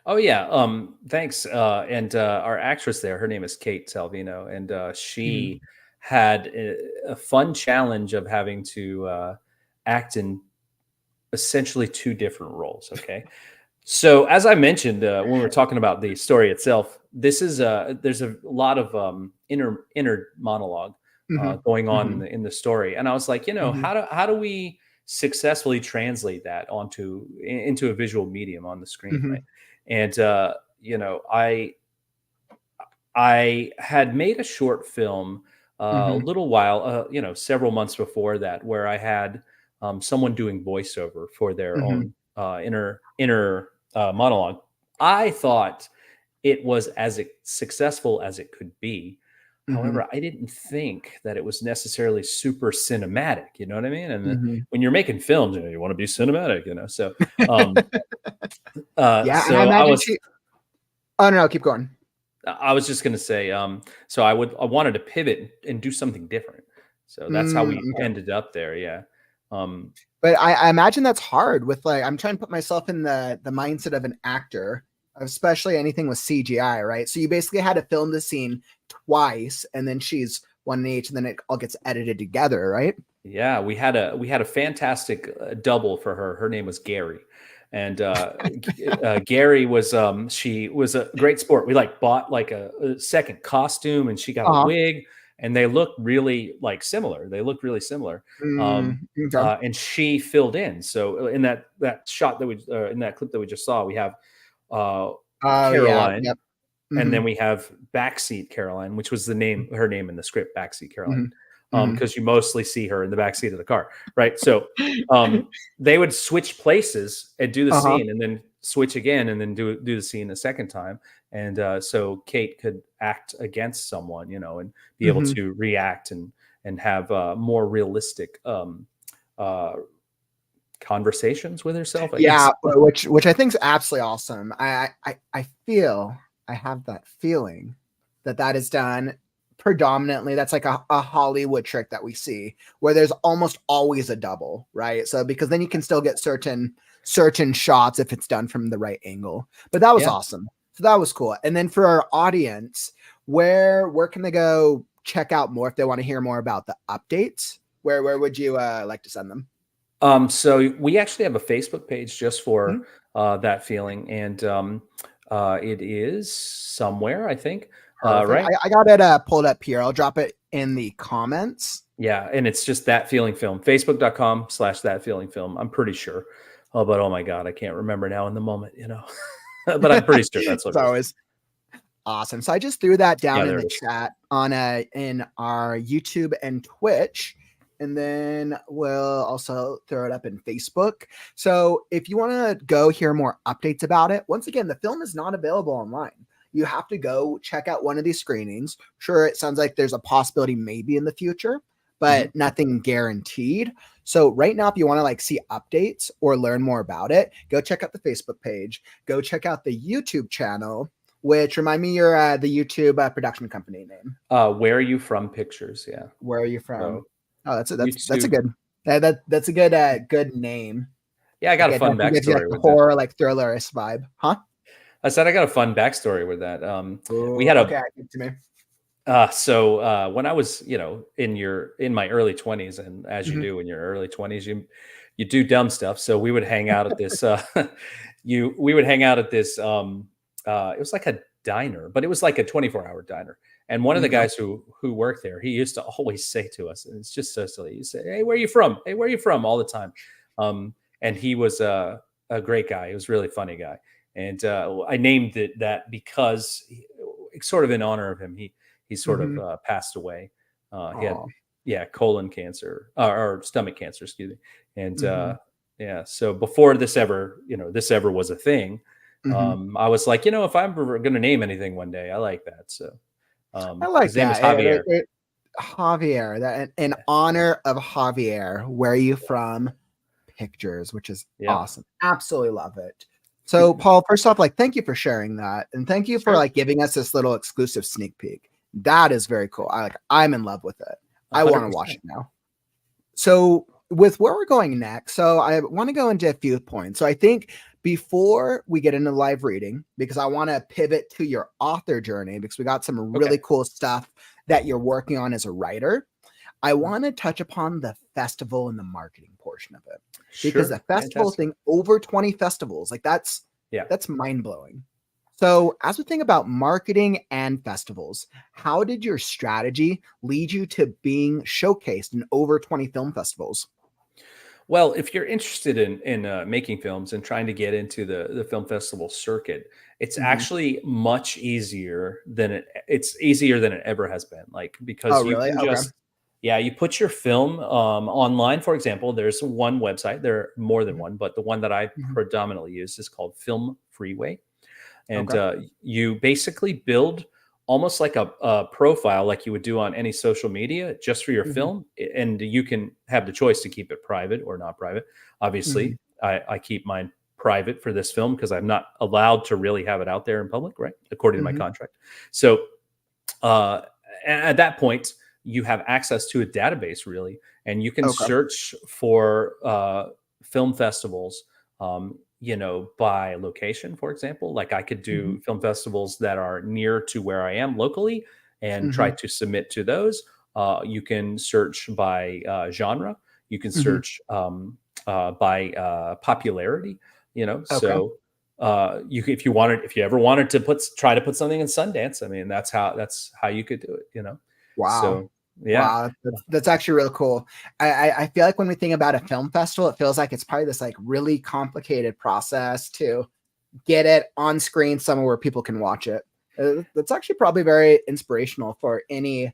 Oh yeah. Thanks. And our actress there, her name is Kate Salvino, and she had a fun challenge of having to act in essentially two different roles. Okay. So as I mentioned when we were talking about the story itself, this is there's a lot of inner monologue going on in the story. And I was like, how do we successfully translate that into a visual medium on the screen, right? And I had made a short film a little while, several months before that, where I had someone doing voiceover for their own inner monologue. I thought it was as successful as it could be. However, I didn't think that it was necessarily super cinematic. You know what I mean? And then when you're making films, you want to be cinematic. So yeah. So and I imagine oh no, keep going. I was just going to say, so I wanted to pivot and do something different. So that's how we ended up there. Yeah. But I imagine that's hard with I'm trying to put myself in the mindset of an actor, especially anything with CGI, right? So you basically had to film the scene twice, and then she's one each, and then it all gets edited together, right? Yeah, we had a fantastic double for her. Her name was Gary, and Gary was she was a great sport. We bought a second costume, and she got a wig, and they looked really similar. They looked really similar. And she filled in. So in that shot that in that clip that we just saw, we have Caroline, and then we have Backseat Caroline, which was her name in the script, Backseat Caroline. Because you mostly see her in the backseat of the car, right? So they would switch places and do the scene, and then switch again, and then do the scene a second time. And so Kate could act against someone, and be able to react and have more realistic conversations with herself. I guess. Which I think is absolutely awesome. I have that feeling that is done predominantly. That's like a Hollywood trick that we see, where there's almost always a double, right? So because then you can still get certain shots if it's done from the right angle. But that was awesome. So that was cool. And then for our audience, where can they go check out more if they want to hear more about the updates? Where would you like to send them? So we actually have a Facebook page just for that feeling, and it is somewhere, I think. Right. I got it pulled up here. I'll drop it in the comments. Yeah. And it's just That Feeling Film, facebook.com/That Feeling Film. I'm pretty sure. But oh my God, I can't remember now in the moment, but I'm pretty sure that's what it's always awesome. So I just threw that down in the chat in our YouTube and Twitch. And then we'll also throw it up in Facebook. So if you want to go hear more updates about it, once again, the film is not available online. You have to go check out one of these screenings. Sure, it sounds like there's a possibility maybe in the future, but nothing guaranteed. So right now, if you want to see updates or learn more about it, go check out the Facebook page. Go check out the YouTube channel, which remind me your the YouTube production company name. Where Are You From Pictures? Yeah. Where Are You From? So, that's a good that's a good name. Yeah, I got a fun backstory with horror thriller-ish vibe, huh? I said I got a fun backstory with that. We had So when I was, in my early 20s, and as you do in your early 20s, you do dumb stuff. So we would hang out at this. We would hang out at this. It was like a diner, but it was like a 24-hour diner. And one of the guys who worked there, he used to always say to us, and it's just so silly. He said, "Hey, where are you from? Hey, where are you from?" all the time. And he was a great guy. He was a really funny guy. And I named it that because sort of in honor of him, he sort of passed away. He had colon cancer or stomach cancer, excuse me. And so before this ever was a thing, I was like, if I'm ever going to name anything one day, I like that. So I like his name is Javier. Javier, that in honor of Javier. Where Are You From Pictures, which is awesome. Absolutely love it. So Paul, first off, thank you for sharing that. And thank you for giving us this little exclusive sneak peek. That is very cool. I'm in love with it. 100%. I want to watch it now. So with where we're going next, so I want to go into a few points. So I think before we get into live reading, because I want to pivot to your author journey, because we got some really cool stuff that you're working on as a writer. I want to touch upon the festival and the marketing portion of it, because the festival thing, over 20 festivals, that's mind blowing. So, as we think about marketing and festivals, how did your strategy lead you to being showcased in over 20 film festivals? Well, if you're interested in making films and trying to get into the film festival circuit, it's Mhm. actually much easier than it's easier than it ever has been. Like because Oh, you really? can Okay. just yeah, you put your film online. For example, there's one website. There are more than Mhm. one, but the one that I Mhm. predominantly use is called Film Freeway, and Okay. you basically build almost like a profile like you would do on any social media just for your Mhm. film, and you can have the choice to keep it private or not private. Mhm. Obviously I keep mine private for this film because I'm not allowed to really have it out there in public, right, according to my Mhm. contract. So uh, at that point, you have access to a database, really, and you can Okay. search for film festivals, by location, for example. Like I could Mhm. do film festivals that are near to where I am locally and try Mhm. to submit to those. You can search by genre. You can Mhm. search by popularity. Okay. So if you ever wanted to try to put something in Sundance, I mean that's how you could do it. Wow. So yeah. Wow, that's actually really cool. I feel like when we think about a film festival, it feels like it's probably this like really complicated process to get it on screen somewhere where people can watch it. That's actually probably very inspirational for any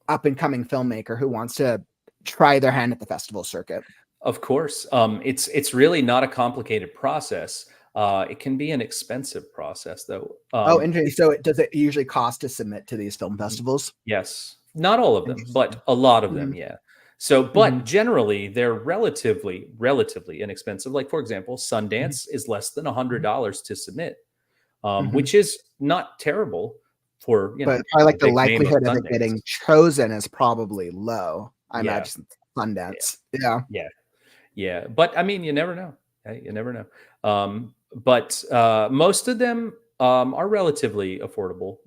up and coming filmmaker who wants to try their hand at the festival circuit. Of course. It's really not a complicated process. It can be an expensive process though. Oh, interesting. So does it usually cost to submit to these film Mhm. festivals? Yes. Not all of them, Interesting. but a lot of them, Mhm. yeah. So, Mhm. but generally they're relatively inexpensive. Like for example, Mhm. Sundance is less than Mhm. $100 to submit, Mhm. which is not terrible for But I the like the big name of likelihood of it getting Sundance. chosen is probably low. I Yeah, imagine yeah, Sundance. Yeah. yeah. Yeah, but I mean, you never know. Right? You never know. But most of them are relatively affordable.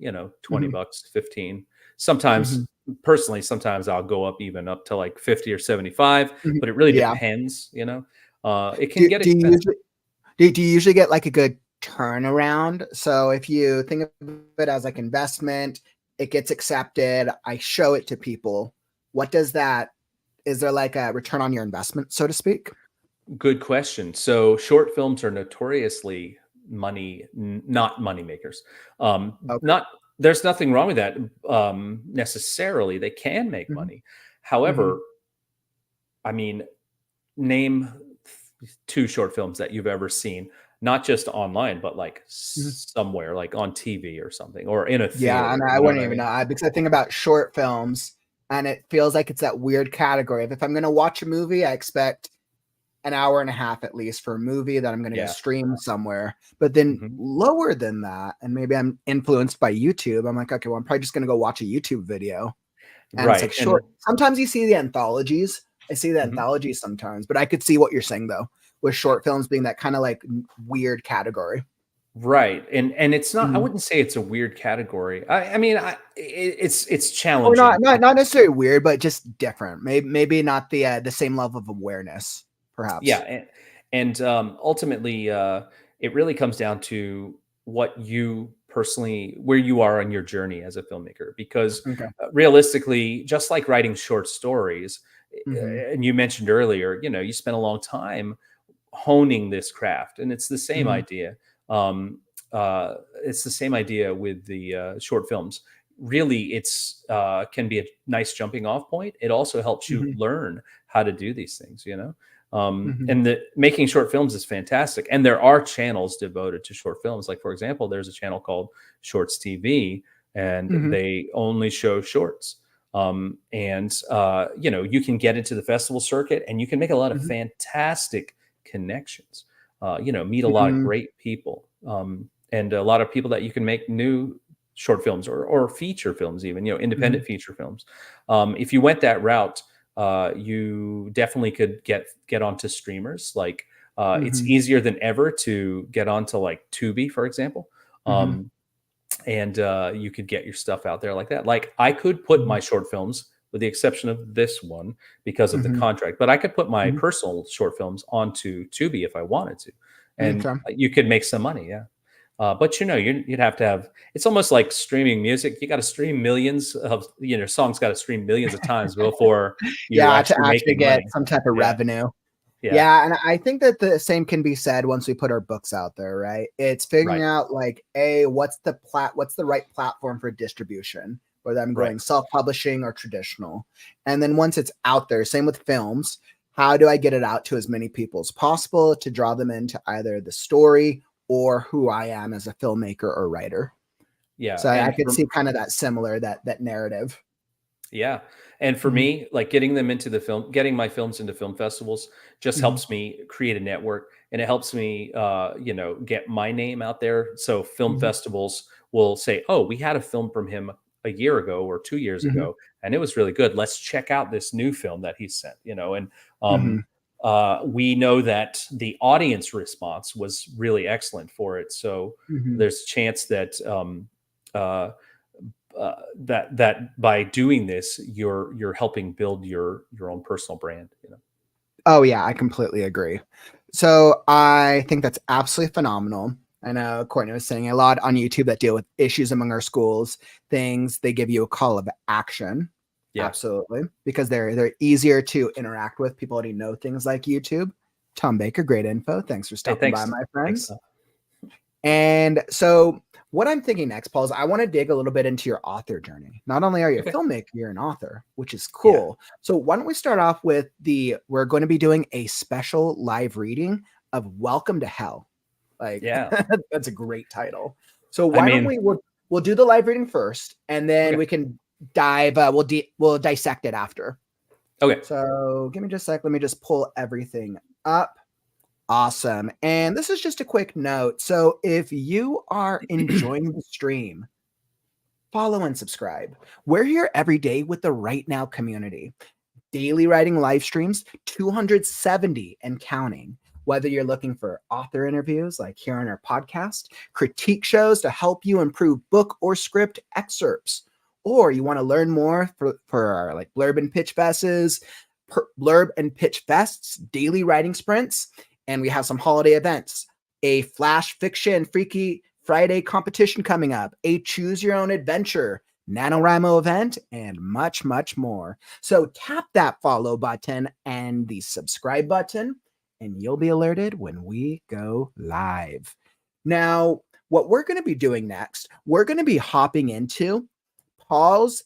20 Mhm. bucks, 15. Sometimes, Mhm. personally, sometimes I'll go up even up to like 50 or 75. Mhm. But it really Yeah. depends. It can Do get do you expensive. usually do you usually get like a good turnaround? So if you think of it as like investment, it gets accepted, I show it to people. What does that is there like a return on your investment, so to speak? Good question. So short films are notoriously not money makers. Okay. Not There's nothing wrong with that necessarily. They can make Mhm. money. Mhm. However, I mean, name two short films that you've ever seen, not just online, but like Mhm. somewhere, like on TV or something, or in a Yeah, and theater. I You know what wouldn't I even mean? know because I think about short films and it feels like it's that weird category of if I'm gonna watch a movie, I expect an hour and a half at least for a movie that I'm gonna go Yeah. stream somewhere. But then Mhm. lower than that, and maybe I'm influenced by YouTube. I'm like, okay, well, I'm probably just gonna go watch a YouTube video. And it's Right. like And short. Sometimes you see the anthologies. I see the mhm. anthologies sometimes, but I could see what you're saying though, with short films being that kind of like weird category. Right. And it's not. I Mhm. wouldn't say it's a weird category. I mean, it's Or challenging. not necessarily weird, but just different. Maybe not the same level of awareness, Yeah, perhaps. and ultimately, it really comes down to where you are on your journey as a filmmaker. Because Okay. realistically, just like writing short stories, Hmm. and you mentioned earlier, you spent a long time honing this craft, and it's the same Hmm. idea. Um, it's the same idea with the short films. Really, it's can be a nice jumping off point. It also helps you Hmm. learn how to do these things. Hmm. And the making short films is fantastic, and there are channels devoted to short films. Like for example, there's a channel called Shorts TV, and Hmm. they only show shorts. You can get into the festival circuit, and you can make a lot of Hmm. fantastic connections. Meet a lot of Hmm. great people, and a lot of people that you can make new short films or feature films, even Hmm. independent feature films. If you went that route, you definitely could get onto streamers. Like it's Hmm. easier than ever to get onto like Tubi, for example. Hmm. Um, and you could get your stuff out there like that. Like I could put my short films, with the exception of this one because of the Hmm. contract, but I could put my Hmm. personal short films onto Tubi if I wanted to, and Okay. you could make some money. Yeah. But you'd have to have. It's almost like streaming music. You got to stream millions of songs. Got to stream millions of times before you to actually actually get money. some type of revenue. Yeah. And I think that the same can be said once we put our books out there, right? It's figuring out like, what's the right platform for distribution, whether I'm going self-publishing or traditional. And then once it's out there, same with films, how do I get it out to as many people as possible to draw them into either the story or who I am as a filmmaker or writer? Yeah. So I could see kind of that narrative. Yeah. And for me, like getting my films into film festivals just helps me create a network, and it helps me, get my name out there. So film festivals will say, oh, we had a film from him a year ago or 2 years ago, and it was really good. Let's check out this new film that he sent, and we know that the audience response was really excellent for it. So there's a chance that, that by doing this, you're helping build your own personal brand. Oh yeah, I completely agree. So I think that's absolutely phenomenal. I know Courtney was saying a lot on YouTube that deal with issues among our schools, things they give you a call of action. Yeah, absolutely, because they're easier to interact with. People already know things like YouTube. Tom Baker, great info. Thanks for stopping by, my friends. And so what I'm thinking next, Paul, is I want to dig a little bit into your author journey. Not only are you a filmmaker, you're an author, which is cool. Yeah. So why don't we start off with we're going to be doing a special live reading of Welcome to Hell. Like, that's a great title. So why don't we'll do the live reading first, and then we can dive, we'll dissect it after. Okay. So give me just a sec. Let me just pull everything up. Awesome. And this is just a quick note. So if you are enjoying the stream, follow and subscribe. We're here every day with the Right Now community. Daily writing live streams, 270 and counting. Whether you're looking for author interviews like here on our podcast, critique shows to help you improve book or script excerpts, or you want to learn more for our like blurb and pitch fests, daily writing sprints. And we have some holiday events, a flash fiction Freaky Friday competition coming up, a choose your own adventure, NaNoWriMo event, and much, much more. So tap that follow button and the subscribe button, and you'll be alerted when we go live. Now, what we're going to be doing next, we're going to be hopping into Paul's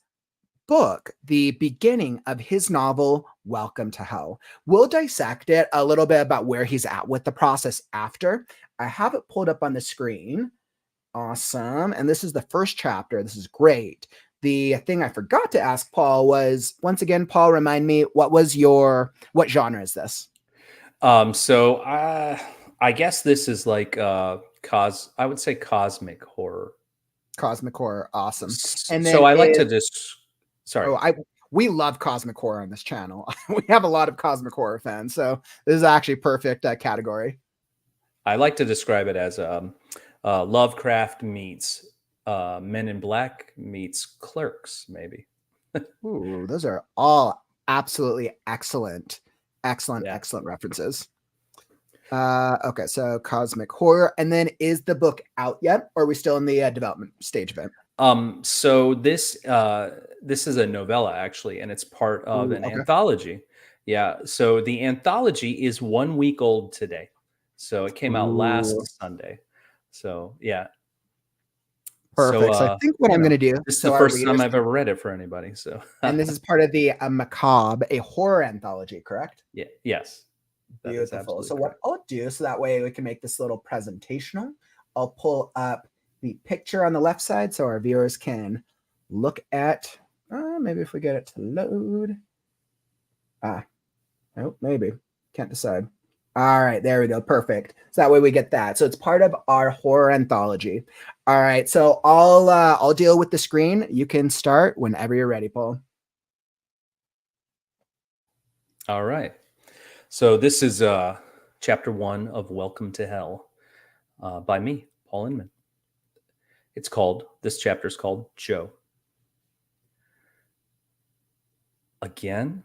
book, the beginning of his novel, Welcome to Hell. We'll dissect it a little bit about where he's at with the process after. I have it pulled up on the screen. Awesome. And this is the first chapter. This is great. The thing I forgot to ask Paul was, once again, Paul, remind me, what genre is this? So I guess this is like I would say cosmic horror. Cosmic horror. Awesome. And then so I like to just we love cosmic horror on this channel. We have a lot of cosmic horror fans, so this is actually perfect category. I like to describe it as Lovecraft meets Men in Black meets Clerks, maybe. Ooh, those are all absolutely excellent references. Okay, so cosmic horror, and then is the book out yet, or are we still in the development stage of it? So this is a novella actually, and it's part of an anthology. Yeah. So the anthology is 1 week old today. So it came out last Sunday. So yeah. Perfect. So I think what I'm going to do. This is the first time I've ever read it for anybody. So and this is part of the Macabre, a horror anthology, correct? Yeah. Yes. Beautiful. So what I'll do, so that way we can make this a little presentational, I'll pull up the picture on the left side so our viewers can look at, maybe if we get it to load. Nope, maybe. Can't decide. All right, there we go. Perfect. So that way we get that. So it's part of our horror anthology. All right, so I'll deal with the screen. You can start whenever you're ready, Paul. All right. So this is chapter 1 of Welcome to Hell by me, Paul Inman. This chapter is called Joe. Again?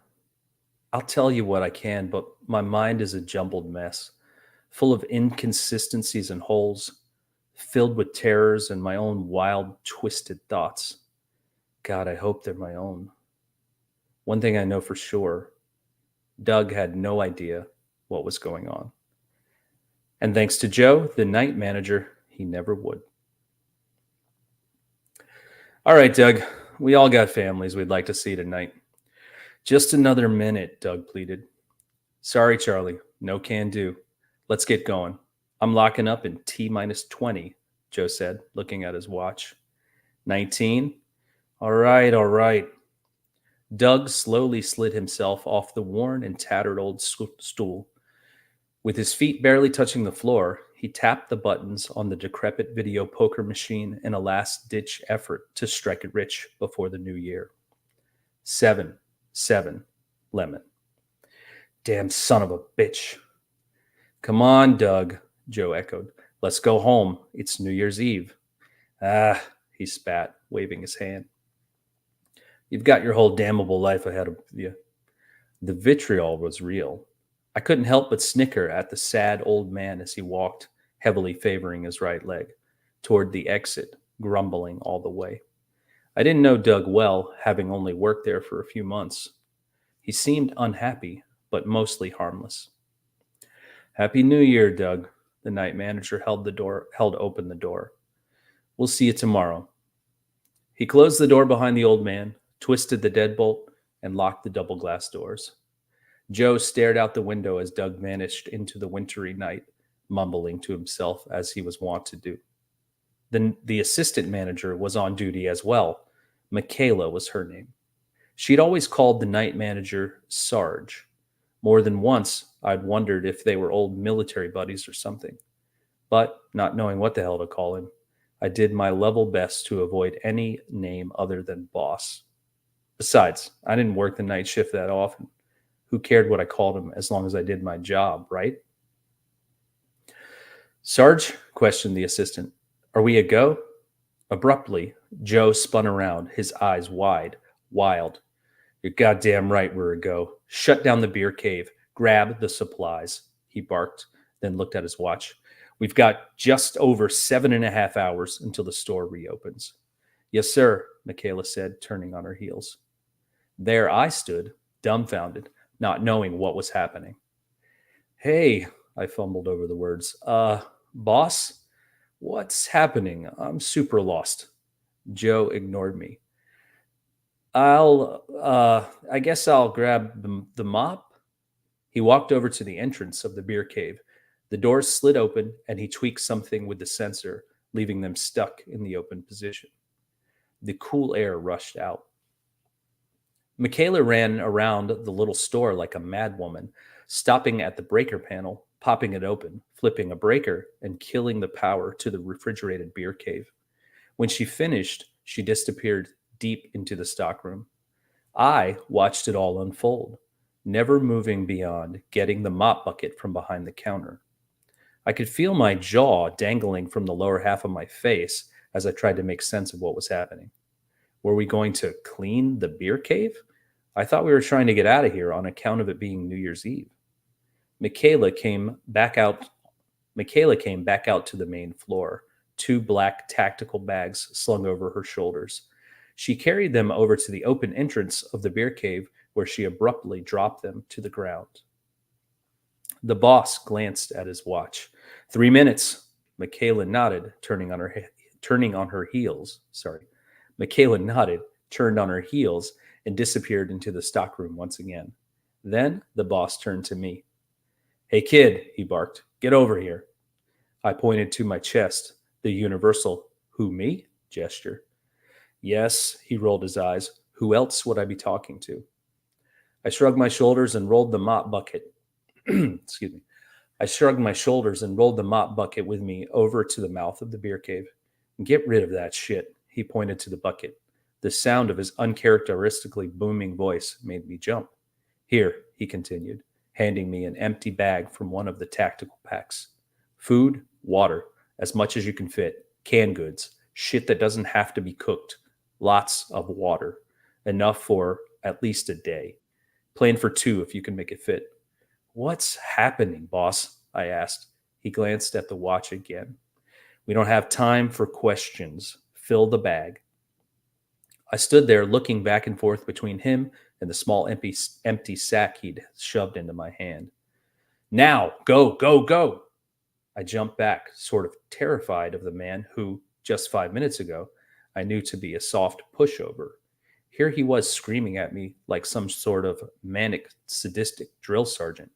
I'll tell you what I can, but my mind is a jumbled mess, full of inconsistencies and holes, filled with terrors and my own wild, twisted thoughts. God, I hope they're my own. One thing I know for sure, Doug had no idea what was going on. And thanks to Joe, the night manager, he never would. All right, Doug, we all got families we'd like to see tonight. Just another minute, Doug pleaded. Sorry, Charlie, no can do. Let's get going. I'm locking up in T-minus 20, Joe said, looking at his watch. 19? All right. Doug slowly slid himself off the worn and tattered old stool. With his feet barely touching the floor, he tapped the buttons on the decrepit video poker machine in a last-ditch effort to strike it rich before the new year. 7, lemon. Damn son of a bitch. Come on, Doug, Joe echoed. Let's go home. It's New Year's Eve. Ah, he spat, waving his hand. You've got your whole damnable life ahead of you. The vitriol was real. I couldn't help but snicker at the sad old man as he walked, heavily favoring his right leg, toward the exit, grumbling all the way. I didn't know Doug well, having only worked there for a few months. He seemed unhappy, but mostly harmless. Happy New Year, Doug. The night manager held open the door. We'll see you tomorrow. He closed the door behind the old man, twisted the deadbolt, and locked the double glass doors. Joe stared out the window as Doug vanished into the wintry night, mumbling to himself as he was wont to do. The assistant manager was on duty as well. Michaela was her name. She'd always called the night manager Sarge. More than once, I'd wondered if they were old military buddies or something. But, not knowing what the hell to call him, I did my level best to avoid any name other than boss. Besides, I didn't work the night shift that often. Who cared what I called him as long as I did my job, right? Sarge, questioned the assistant, are we a go? Abruptly, Joe spun around, his eyes wide, wild. You're goddamn right we're a go. Shut down the beer cave. Grab the supplies, he barked, then looked at his watch. We've got just over 7.5 hours until the store reopens. Yes, sir, Michaela said, turning on her heels. There I stood, dumbfounded, not knowing what was happening. Hey, I fumbled over the words. Boss? What's happening? I'm super lost. Joe ignored me. I guess I'll grab the mop. He walked over to the entrance of the beer cave. The doors slid open and he tweaked something with the sensor, leaving them stuck in the open position. The cool air rushed out. Michaela ran around the little store like a madwoman, stopping at the breaker panel, popping it open, flipping a breaker, and killing the power to the refrigerated beer cave. When she finished, she disappeared deep into the stockroom. I watched it all unfold, never moving beyond getting the mop bucket from behind the counter. I could feel my jaw dangling from the lower half of my face as I tried to make sense of what was happening. Were we going to clean the beer cave? I thought we were trying to get out of here on account of it being New Year's Eve. Michaela came back out to the main floor, 2 black tactical bags slung over her shoulders. She carried them over to the open entrance of the beer cave, where she abruptly dropped them to the ground. The boss glanced at his watch. 3 minutes. Michaela nodded, turned on her heels, and disappeared into the stockroom once again. Then the boss turned to me. Hey, kid, he barked. Get over here. I pointed to my chest, the universal, who, me? gesture. Yes, he rolled his eyes. Who else would I be talking to? I shrugged my shoulders and rolled the mop bucket. Excuse me. I shrugged my shoulders and rolled the mop bucket with me over to the mouth of the beer cave. Get rid of that shit, he pointed to the bucket. The sound of his uncharacteristically booming voice made me jump. Here, he continued, handing me an empty bag from one of the tactical packs. Food, water, as much as you can fit, canned goods, shit that doesn't have to be cooked, lots of water, enough for at least a day. Plan for 2 if you can make it fit. What's happening, boss? I asked. He glanced at the watch again. We don't have time for questions. Fill the bag. I stood there looking back and forth between him and the small empty sack he'd shoved into my hand. Now, go, go, go. I jumped back, sort of terrified of the man who, just 5 minutes ago, I knew to be a soft pushover. Here he was screaming at me like some sort of manic, sadistic drill sergeant.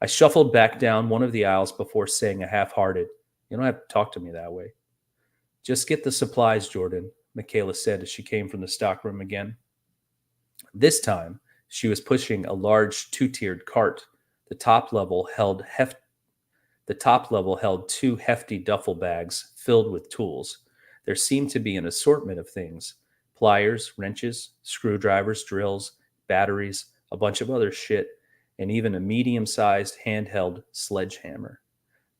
I shuffled back down one of the aisles before saying a half-hearted, "You don't have to talk to me that way." "Just get the supplies, Jordan," Michaela said as she came from the stockroom again. This time, she was pushing a large two-tiered cart. The top level held two hefty duffel bags filled with tools. There seemed to be an assortment of things: pliers, wrenches, screwdrivers, drills, batteries, a bunch of other shit, and even a medium-sized handheld sledgehammer.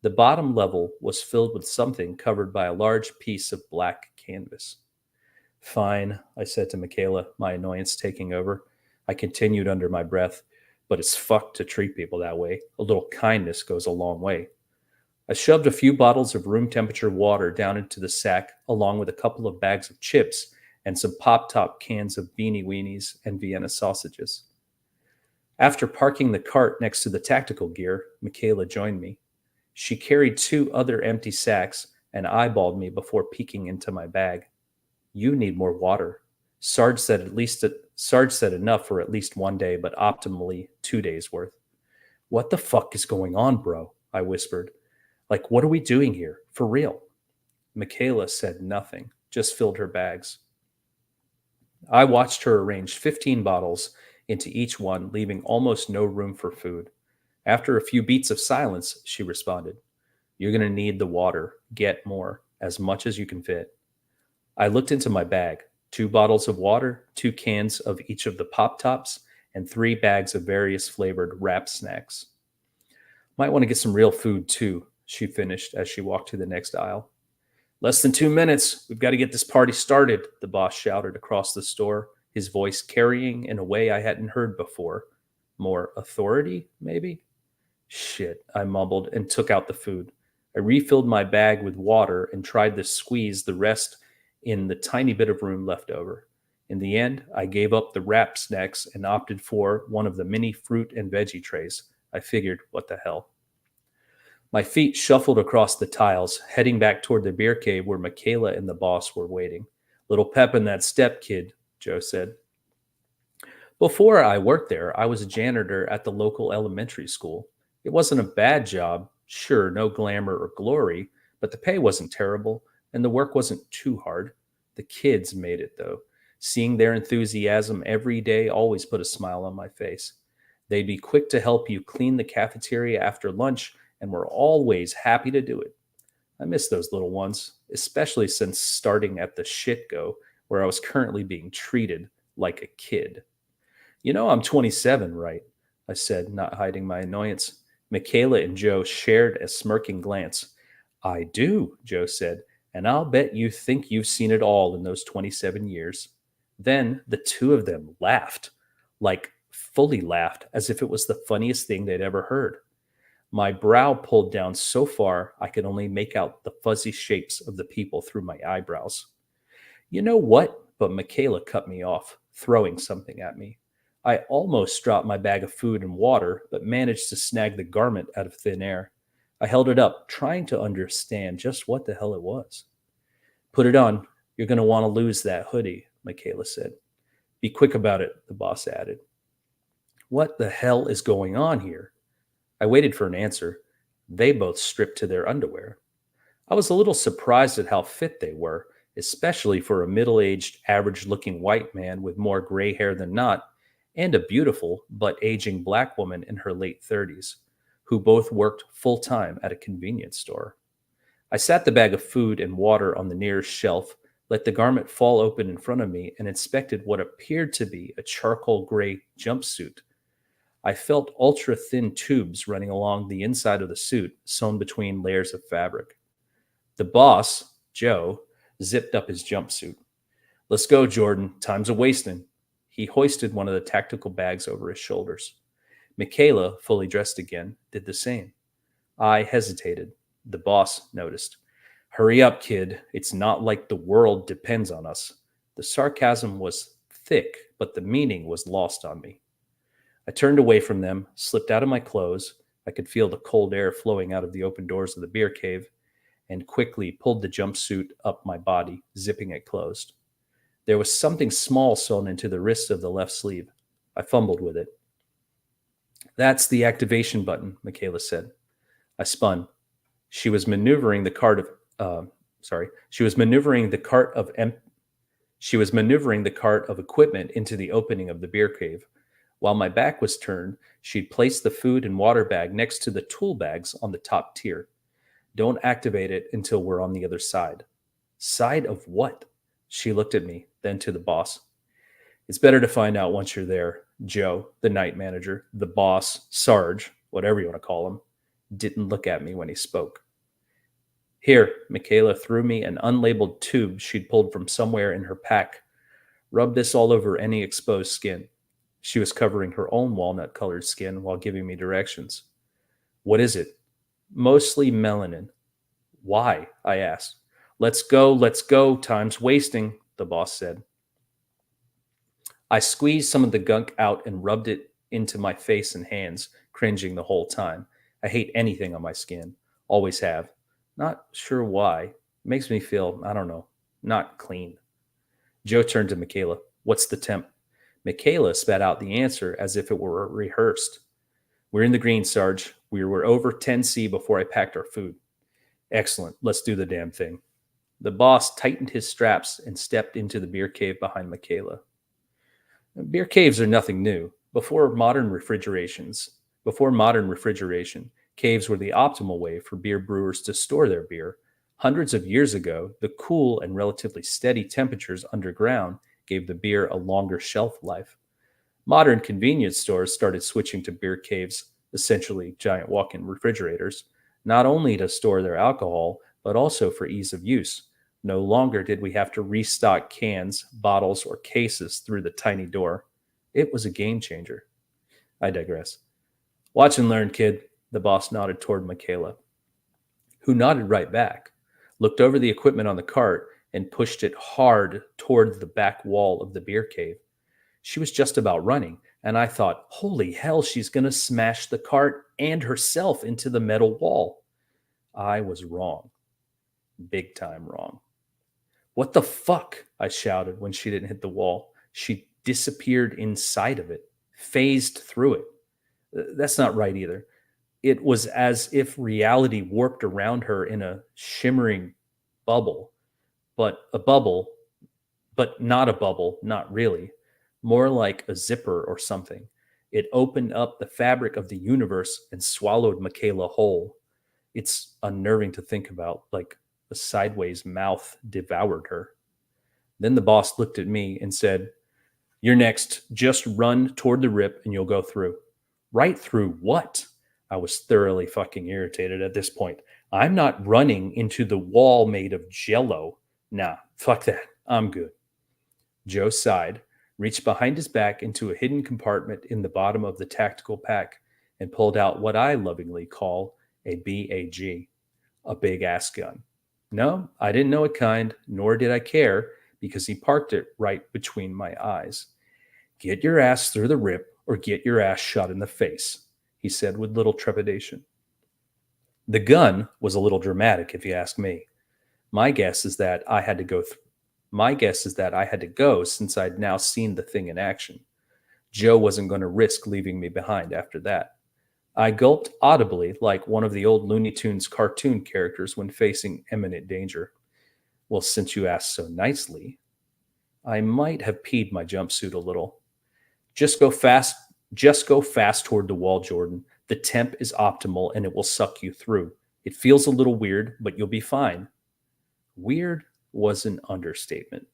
The bottom level was filled with something covered by a large piece of black canvas. "Fine," I said to Michaela, my annoyance taking over. I continued under my breath, "But it's fucked to treat people that way. A little kindness goes a long way." I shoved a few bottles of room temperature water down into the sack, along with a couple of bags of chips and some pop-top cans of beanie weenies and Vienna sausages. After parking the cart next to the tactical gear, Michaela joined me. She carried 2 other empty sacks and eyeballed me before peeking into my bag. "You need more water. Sarge said enough for at least 1 day, but optimally 2 days worth." "What the fuck is going on, bro?" I whispered. "Like, what are we doing here? For real?" Michaela said nothing, just filled her bags. I watched her arrange 15 bottles into each one, leaving almost no room for food. After a few beats of silence, she responded, "You're going to need the water. Get more, as much as you can fit." I looked into my bag: 2 bottles of water, 2 cans of each of the Pop Tops, and 3 bags of various flavored wrap snacks. "Might want to get some real food too," she finished as she walked to the next aisle. "Less than 2 minutes. We've got to get this party started," the boss shouted across the store, his voice carrying in a way I hadn't heard before. More authority, maybe? "Shit," I mumbled and took out the food. I refilled my bag with water and tried to squeeze the rest in the tiny bit of room left over. In the end, I gave up the wrap snacks and opted for one of the mini fruit and veggie trays. I figured, what the hell. My feet shuffled across the tiles, heading back toward the beer cave where Michaela and the boss were waiting. "Little pep in that step, kid," Joe said. Before I worked there, I was a janitor at the local elementary school. It wasn't a bad job. Sure, no glamour or glory, but the pay wasn't terrible, and the work wasn't too hard. The kids made it, though. Seeing their enthusiasm every day always put a smile on my face. They'd be quick to help you clean the cafeteria after lunch, and were always happy to do it. I miss those little ones, especially since starting at the shit-go, where I was currently being treated like a kid. "You know I'm 27, right?" I said, not hiding my annoyance. Michaela and Joe shared a smirking glance. "I do," Joe said, "and I'll bet you think you've seen it all in those 27 years. Then the 2 of them laughed, like fully laughed, as if it was the funniest thing they'd ever heard. My brow pulled down so far I could only make out the fuzzy shapes of the people through my eyebrows. "You know what?" But Michaela cut me off, throwing something at me. I almost dropped my bag of food and water, but managed to snag the garment out of thin air. I held it up, trying to understand just what the hell it was. "Put it on. You're going to want to lose that hoodie," Michaela said. "Be quick about it," the boss added. What the hell is going on here? I waited for an answer. They both stripped to their underwear. I was a little surprised at how fit they were, especially for a middle-aged, average-looking white man with more gray hair than not, and a beautiful but aging black woman in her late 30s, who both worked full-time at a convenience store. I sat the bag of food and water on the nearest shelf, let the garment fall open in front of me, and inspected what appeared to be a charcoal gray jumpsuit. I felt ultra-thin tubes running along the inside of the suit, sewn between layers of fabric. The boss, Joe, zipped up his jumpsuit. "Let's go, Jordan. Time's a-wasting." He hoisted one of the tactical bags over his shoulders. Michaela, fully dressed again, did the same. I hesitated. The boss noticed. Hurry up, kid. It's not like the world depends on us. The sarcasm was thick, but the meaning was lost on me. I turned away from them, slipped out of my clothes. I could feel the cold air flowing out of the open doors of the beer cave, and quickly pulled the jumpsuit up my body, zipping it closed. There was something small sewn into the wrist of the left sleeve. I fumbled with it. That's the activation button, Michaela said. I spun. She was maneuvering the cart of equipment into the opening of the beer cave. While my back was turned, she'd placed the food and water bag next to the tool bags on the top tier. Don't activate it until we're on the other side. Side of what? She looked at me, then to the boss. It's better to find out once you're there. Joe, the night manager, the boss, Sarge, whatever you want to call him, didn't look at me when he spoke. Here, Michaela threw me an unlabeled tube she'd pulled from somewhere in her pack. Rub this all over any exposed skin. She was covering her own walnut-colored skin while giving me directions. What is it? Mostly melanin. Why? I asked. Let's go, time's wasting, the boss said. I squeezed some of the gunk out and rubbed it into my face and hands, cringing the whole time. I hate anything on my skin. Always have. Not sure why. It makes me feel, I don't know, not clean. Joe turned to Michaela. What's the temp? Michaela spat out the answer as if it were rehearsed. We're in the green, Sarge. We were over 10C before I packed our food. Excellent. Let's do the damn thing. The boss tightened his straps and stepped into the beer cave behind Michaela. Beer caves are nothing new. Before modern refrigeration, caves were the optimal way for beer brewers to store their beer. Hundreds of years ago, the cool and relatively steady temperatures underground gave the beer a longer shelf life. Modern convenience stores started switching to beer caves, essentially giant walk-in refrigerators, not only to store their alcohol, but also for ease of use. No longer did we have to restock cans, bottles, or cases through the tiny door. It was a game changer. I digress. Watch and learn, kid. The boss nodded toward Michaela, who nodded right back, looked over the equipment on the cart, and pushed it hard toward the back wall of the beer cave. She was just about running, and I thought, holy hell, she's going to smash the cart and herself into the metal wall. I was wrong. Big time wrong. What the fuck? I shouted when she didn't hit the wall. She disappeared inside of it, phased through it. That's not right either. It was as if reality warped around her in a shimmering bubble, but not a bubble, not really. More like a zipper or something. It opened up the fabric of the universe and swallowed Michaela whole. It's unnerving to think about, like a sideways mouth devoured her. Then the boss looked at me and said, "You're next. Just run toward the rip and you'll go through." Right through what? I was thoroughly fucking irritated at this point. I'm not running into the wall made of jello. Nah, fuck that. I'm good. Joe sighed, reached behind his back into a hidden compartment in the bottom of the tactical pack, and pulled out what I lovingly call a BAG, a big ass gun. No, I didn't know what kind, nor did I care, because he parked it right between my eyes. Get your ass through the rip or get your ass shot in the face, he said with little trepidation. The gun was a little dramatic, if you ask me. My guess is that I had to go since I'd now seen the thing in action. Joe wasn't going to risk leaving me behind after that. I gulped audibly like one of the old Looney Tunes cartoon characters when facing imminent danger. Well, since you asked so nicely, I might have peed my jumpsuit a little. Just go fast toward the wall, Jordan. The temp is optimal and it will suck you through. It feels a little weird, but you'll be fine. Weird was an understatement.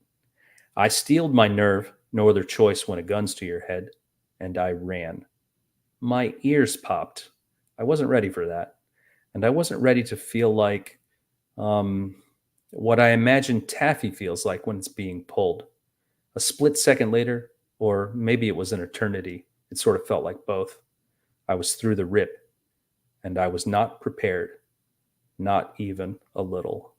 I steeled my nerve, no other choice when a gun's to your head, and I ran. My ears popped. I wasn't ready for that. And I wasn't ready to feel like what I imagine taffy feels like when it's being pulled. A split second later, or maybe it was an eternity, it sort of felt like both. I was through the rip, and I was not prepared, not even a little.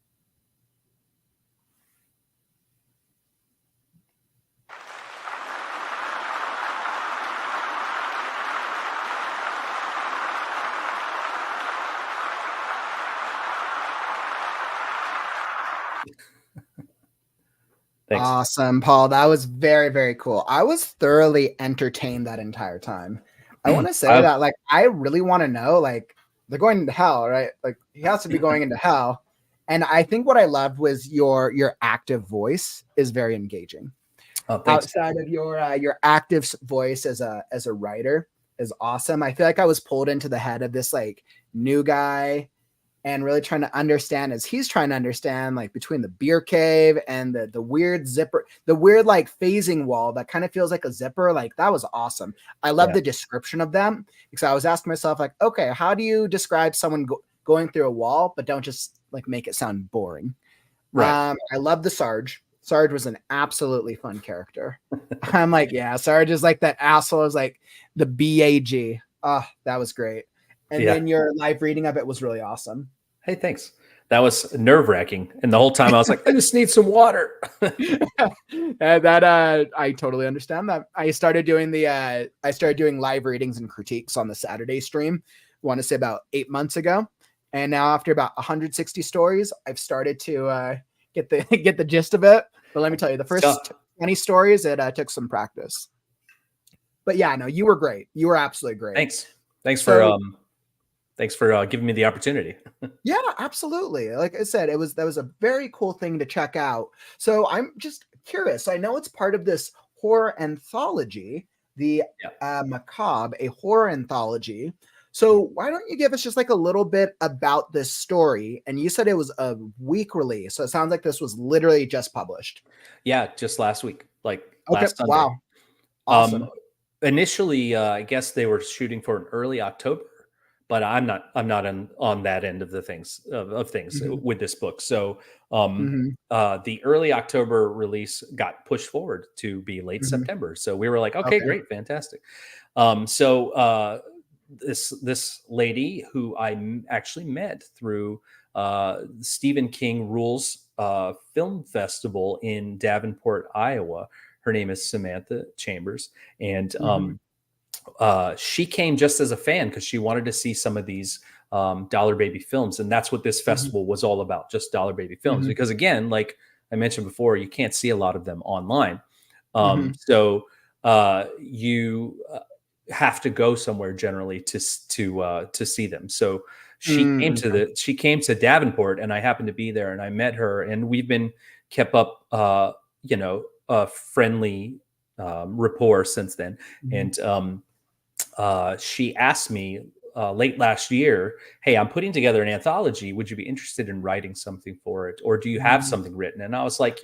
Thanks. Awesome, Paul. That was very, very cool. I was thoroughly entertained that entire time. I want to say that, like, I really want to know, like, they're going into hell, right? Like, he has to be going into hell. And I think what I loved was your active voice is very engaging. Oh, thanks. Outside of your active voice as a writer is awesome. I feel like I was pulled into the head of this like new guy and really trying to understand as he's trying to understand, like, between the beer cave and the weird zipper, the weird like phasing wall that kind of feels like a zipper. Like, that was awesome. I love the description of them, because I was asking myself, like, okay, how do you describe someone going through a wall, but don't just like make it sound boring? Right. I love the Sarge. Sarge was an absolutely fun character. I'm like, yeah, Sarge is like that asshole, is like the BAG. Oh, that was great. And then your live reading of it was really awesome. Hey, thanks. That was nerve-wracking. And the whole time I was like, I just need some water. I totally understand that. I started doing live readings and critiques on the Saturday stream, I want to say about 8 months ago. And now after about 160 stories, I've started to get the gist of it. But let me tell you, the first 20 stories, it took some practice. But yeah, no, you were great. You were absolutely great. Thanks for giving me the opportunity. Yeah, absolutely. Like I said, that was a very cool thing to check out. So I'm just curious. I know it's part of this horror anthology, the Macabre, a horror anthology. So why don't you give us just like a little bit about this story? And you said it was a week release, so it sounds like this was literally just published. Yeah, just last week, last Sunday. Wow, awesome. Initially, I guess they were shooting for an early October, but I'm not on that end of the things with this book. So the early October release got pushed forward to be late September. So we were like, okay, great, fantastic. This lady who I actually met through Stephen King Rules Film Festival in Davenport, Iowa. Her name is Samantha Chambers, and she came just as a fan because she wanted to see some of these Dollar Baby films, and that's what this festival was all about, just Dollar Baby films. Because again, like I mentioned before, you can't see a lot of them online, so you have to go somewhere generally to see them. So she came to Davenport, and I happened to be there, and I met her, and we've been kept up a friendly rapport since then. And she asked me late last year, hey, I'm putting together an anthology. Would you be interested in writing something for it? Or do you have something written? And I was like,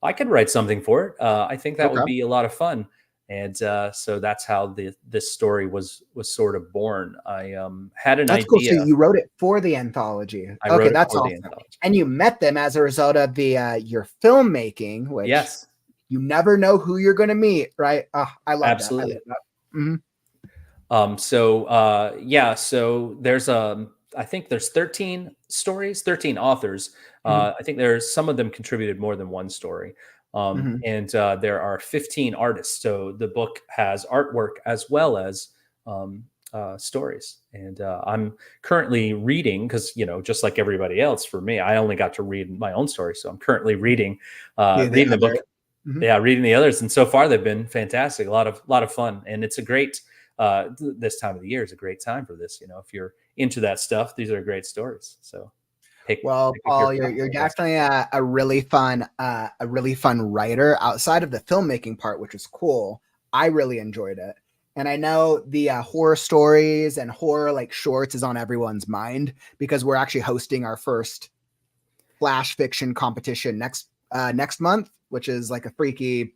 I could write something for it. I think that would be a lot of fun. And so that's how this story was sort of born. I had an idea. Cool. So you wrote it for the anthology. That's awesome. And you met them as a result of your filmmaking, which you never know who you're going to meet, right? I love Absolutely. that. I love that. So there's I think there's 13 stories, 13 authors. I think there's some of them contributed more than one story. And there are 15 artists. So the book has artwork as well as stories. And I'm currently reading, because, just like everybody else, for me, I only got to read my own story. So I'm currently reading the book. Yeah, reading the others. And so far they've been fantastic. A lot of fun. And it's a great, this time of the year is a great time for this. If you're into that stuff, these are great stories. So Paul, you're definitely a really fun writer outside of the filmmaking part, which is cool. I really enjoyed it. And I know the horror stories and horror like shorts is on everyone's mind, because we're actually hosting our first flash fiction competition next month, which is like a Freaky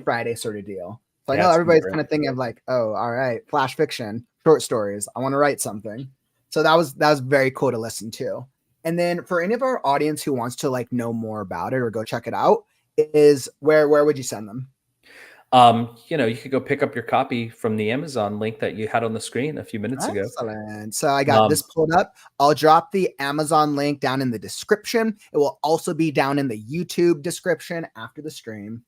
Friday sort of deal. So I know everybody's kind of thinking of like, oh, all right, flash fiction, short stories. I want to write something. So that was very cool to listen to. And then for any of our audience who wants to like know more about it or go check it out, is where would you send them? You could go pick up your copy from the Amazon link that you had on the screen a few minutes ago. Excellent. So I got this pulled up. I'll drop the Amazon link down in the description. It will also be down in the YouTube description after the stream.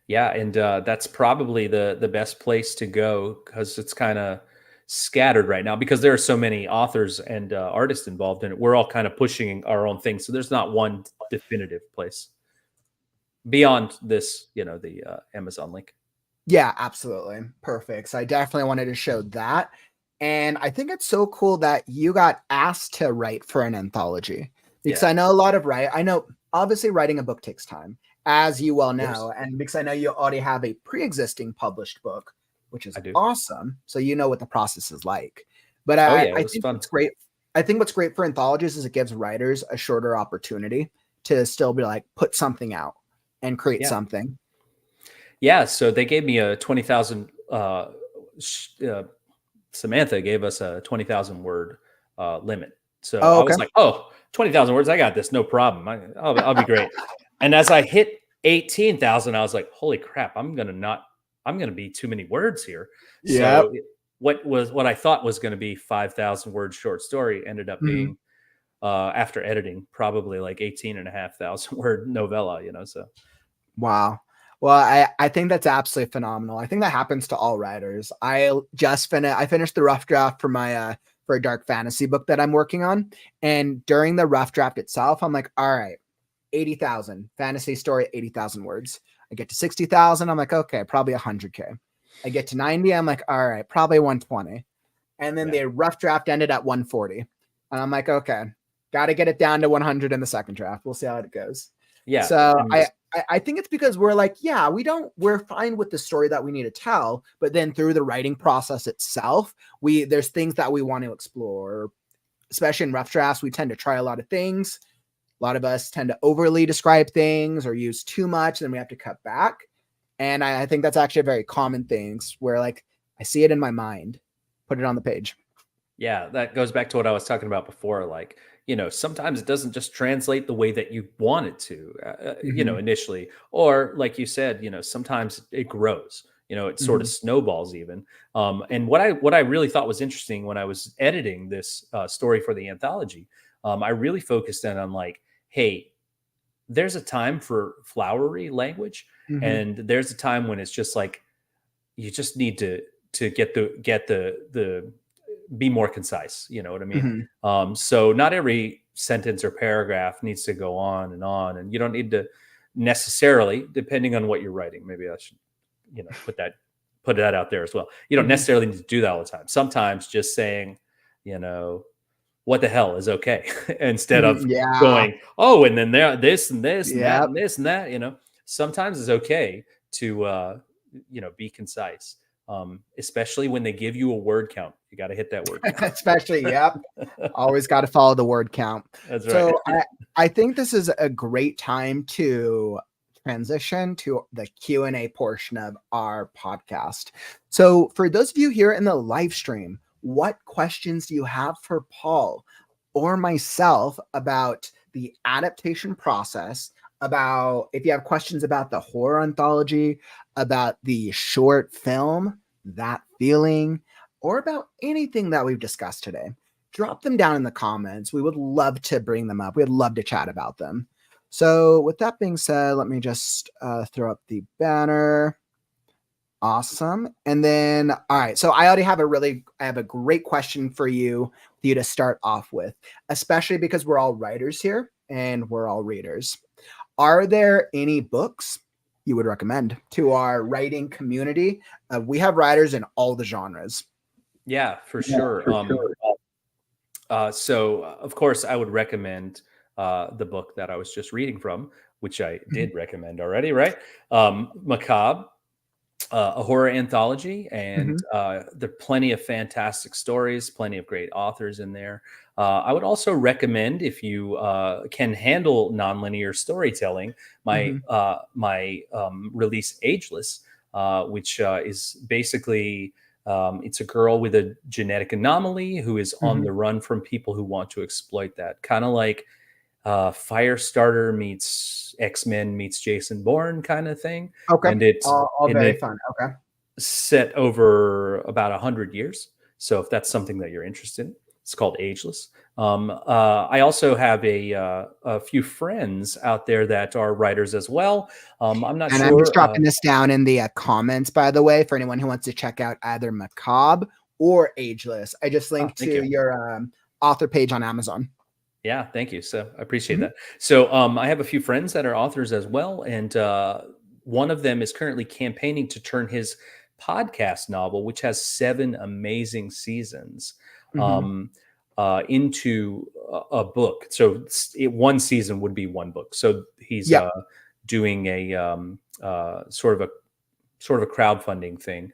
Yeah, and that's probably the best place to go, because it's kind of scattered right now, because there are so many authors and artists involved in it. We're all kind of pushing our own thing, so there's not one definitive place. beyond this, the Amazon link. Yeah, absolutely. Perfect. So I definitely wanted to show that. And I think it's so cool that you got asked to write for an anthology, because I know a lot of I know obviously writing a book takes time, as you well know. And because I know you already have a pre-existing published book, which is awesome. So you know what the process is like. But I think it's great. I think what's great for anthologies is it gives writers a shorter opportunity to still be like, put something out and create something. Yeah. So they gave me a 20,000, Samantha gave us a 20,000 word limit. So I was like, 20,000 words. I got this. No problem. I'll be great. And as I hit 18,000, I was like, holy crap, I'm going to be too many words here. Yeah. So what I thought was going to be 5,000 word short story ended up being, after editing, probably like 18,500 word novella, so. Wow. Well, I think that's absolutely phenomenal. I think that happens to all writers. I finished the rough draft for my for a dark fantasy book that I'm working on. And during the rough draft itself, I'm like, all right, 80,000 fantasy story, 80,000 words. I get to 60,000. I'm like, okay, probably 100K. I get to 90. I'm like, all right, probably 120. And then the rough draft ended at 140. And I'm like, okay, got to get it down to 100 in the second draft. We'll see how it goes. Yeah. So I think it's because we're like, we're fine with the story that we need to tell, but then through the writing process itself, there's things that we want to explore, especially in rough drafts. We tend to try a lot of things. A lot of us tend to overly describe things or use too much, then we have to cut back. And I think that's actually a very common thing where like, I see it in my mind, put it on the page. Yeah. That goes back to what I was talking about before. Like, sometimes it doesn't just translate the way that you want it to, initially, or like you said, sometimes it grows, it sort of snowballs even. And what I really thought was interesting when I was editing this story for the anthology, I really focused in on like, hey, there's a time for flowery language, and there's a time when it's just like, you just need to get the be more concise. You know what I mean? So not every sentence or paragraph needs to go on, and you don't need to necessarily, depending on what you're writing. Maybe I should, put that out there as well. You don't necessarily need to do that all the time. Sometimes just saying, what the hell is okay instead of going, oh, and then there, this and this and that and this and that, sometimes it's okay to, be concise. Especially when they give you a word count, you got to hit that word count. Especially, always got to follow the word count. That's right. So I think this is a great time to transition to the Q&A portion of our podcast. So for those of you here in the live stream, what questions do you have for Paul or myself about the adaptation process? About if you have questions about the horror anthology, about the short film, that feeling, or about anything that we've discussed today, drop them down in the comments. We would love to bring them up. We'd love to chat about them. So with that being said, let me just throw up the banner. Awesome. And then, all right. So I have a great question for you to start off with, especially because we're all writers here and we're all readers. Are there any books you would recommend to our writing community? We have writers in all the genres. Yeah, for sure. So of course I would recommend the book that I was just reading from, which I did recommend already, right? Macabre, a horror anthology, and there are plenty of fantastic stories, plenty of great authors in there. I would also recommend, if you can handle nonlinear storytelling, my release Ageless, which is basically it's a girl with a genetic anomaly who is on the run from people who want to exploit that. Kind of like Firestarter meets X-Men meets Jason Bourne kind of thing. Okay. And it's all very fun. Okay. Set over about 100 years. So if that's something that you're interested in, it's called Ageless. I also have a few friends out there that are writers as well. I'm not sure. And I'm just dropping this down in the comments, by the way, for anyone who wants to check out either Macabre or Ageless. I just linked to your author page on Amazon. Yeah, thank you. So I appreciate that. So I have a few friends that are authors as well, and one of them is currently campaigning to turn his podcast novel, which has 7 amazing seasons, into a book. So one season would be one book. So he's doing a sort of a crowdfunding thing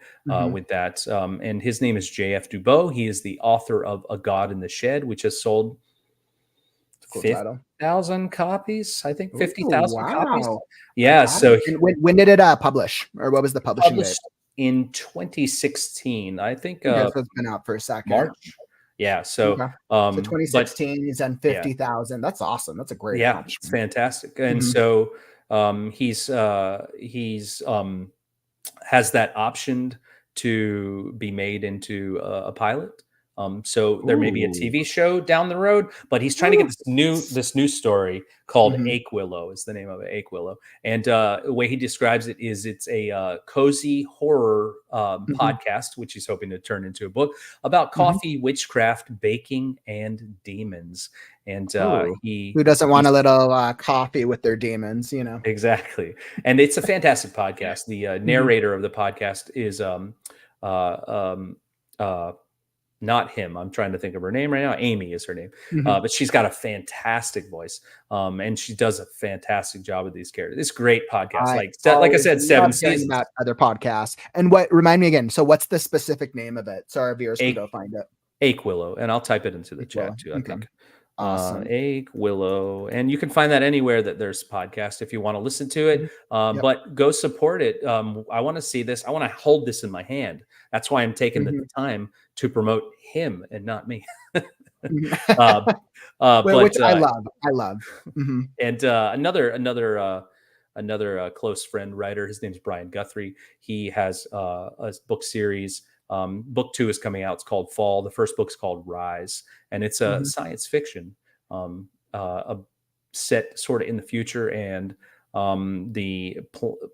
with that. And his name is JF Dubois. He is the author of A God in the Shed, which has sold Cool 50,000 copies. I think 50,000 copies. Wow. Yeah. So when did it publish, or what was the publishing date? published in 2016. I think Okay, so it's been out for a second. March. Yeah. So, so 2016, he's done 50,000. That's awesome. That's a great accomplishment. It's fantastic. And so he's has that optioned to be made into a pilot. So there may be a TV show down the road, but he's trying to get this new story called Ache Willow is the name of it, Ache Willow. And the way he describes it is it's a cozy horror podcast, which he's hoping to turn into a book about coffee, witchcraft, baking, and demons. And who doesn't want a little coffee with their demons, you know? Exactly. And it's a fantastic podcast. The narrator of the podcast is not him. I'm trying to think of her name right now. Amy is her name. But she's got a fantastic voice. And she does a fantastic job with these characters. It's a great podcast. Like I said, 7 seasons. About other podcasts. And remind me again. So what's the specific name of it? So our viewers can go find it. Ache Willow. And I'll type it into the chat too, I think. Awesome. Ache Willow. And you can find that anywhere that there's podcast if you want to listen to it. But go support it. I want to see this. I want to hold this in my hand. That's why I'm taking the time to promote him and not me. Which I love. And another close friend writer, his name's Brian Guthrie. He has a book series. Book 2 is coming out. It's called Fall. The first book's called Rise, and it's a science fiction set sort of in the future, and the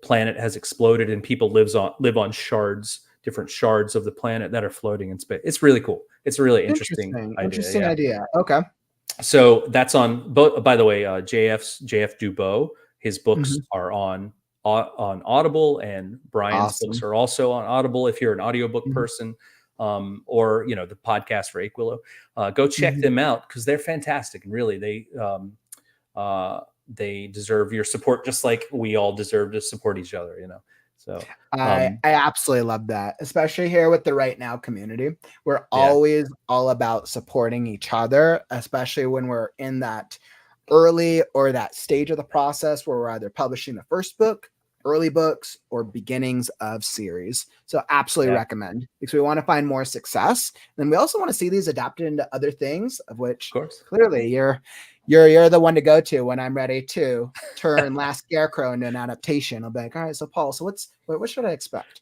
planet has exploded, and people live on different shards of the planet that are floating in space. It's really cool. It's a really interesting idea. Okay. So that's on both. By the way, JF Dubois. His books are on Audible, and Brian's books are also on Audible. If you're an audiobook person, or the podcast for Ache Willow, go check them out because they're fantastic, and really they deserve your support, just like we all deserve to support each other. So I absolutely love that, especially here with the Right Now community. We're always all about supporting each other, especially when we're in that early or that stage of the process where we're either publishing the first book, early books, or beginnings of series. So absolutely recommend, because we want to find more success. And then we also want to see these adapted into other things, of which clearly you're the one to go to when I'm ready to turn Last Scarecrow into an adaptation. I'll be like, all right, so Paul, so what should I expect?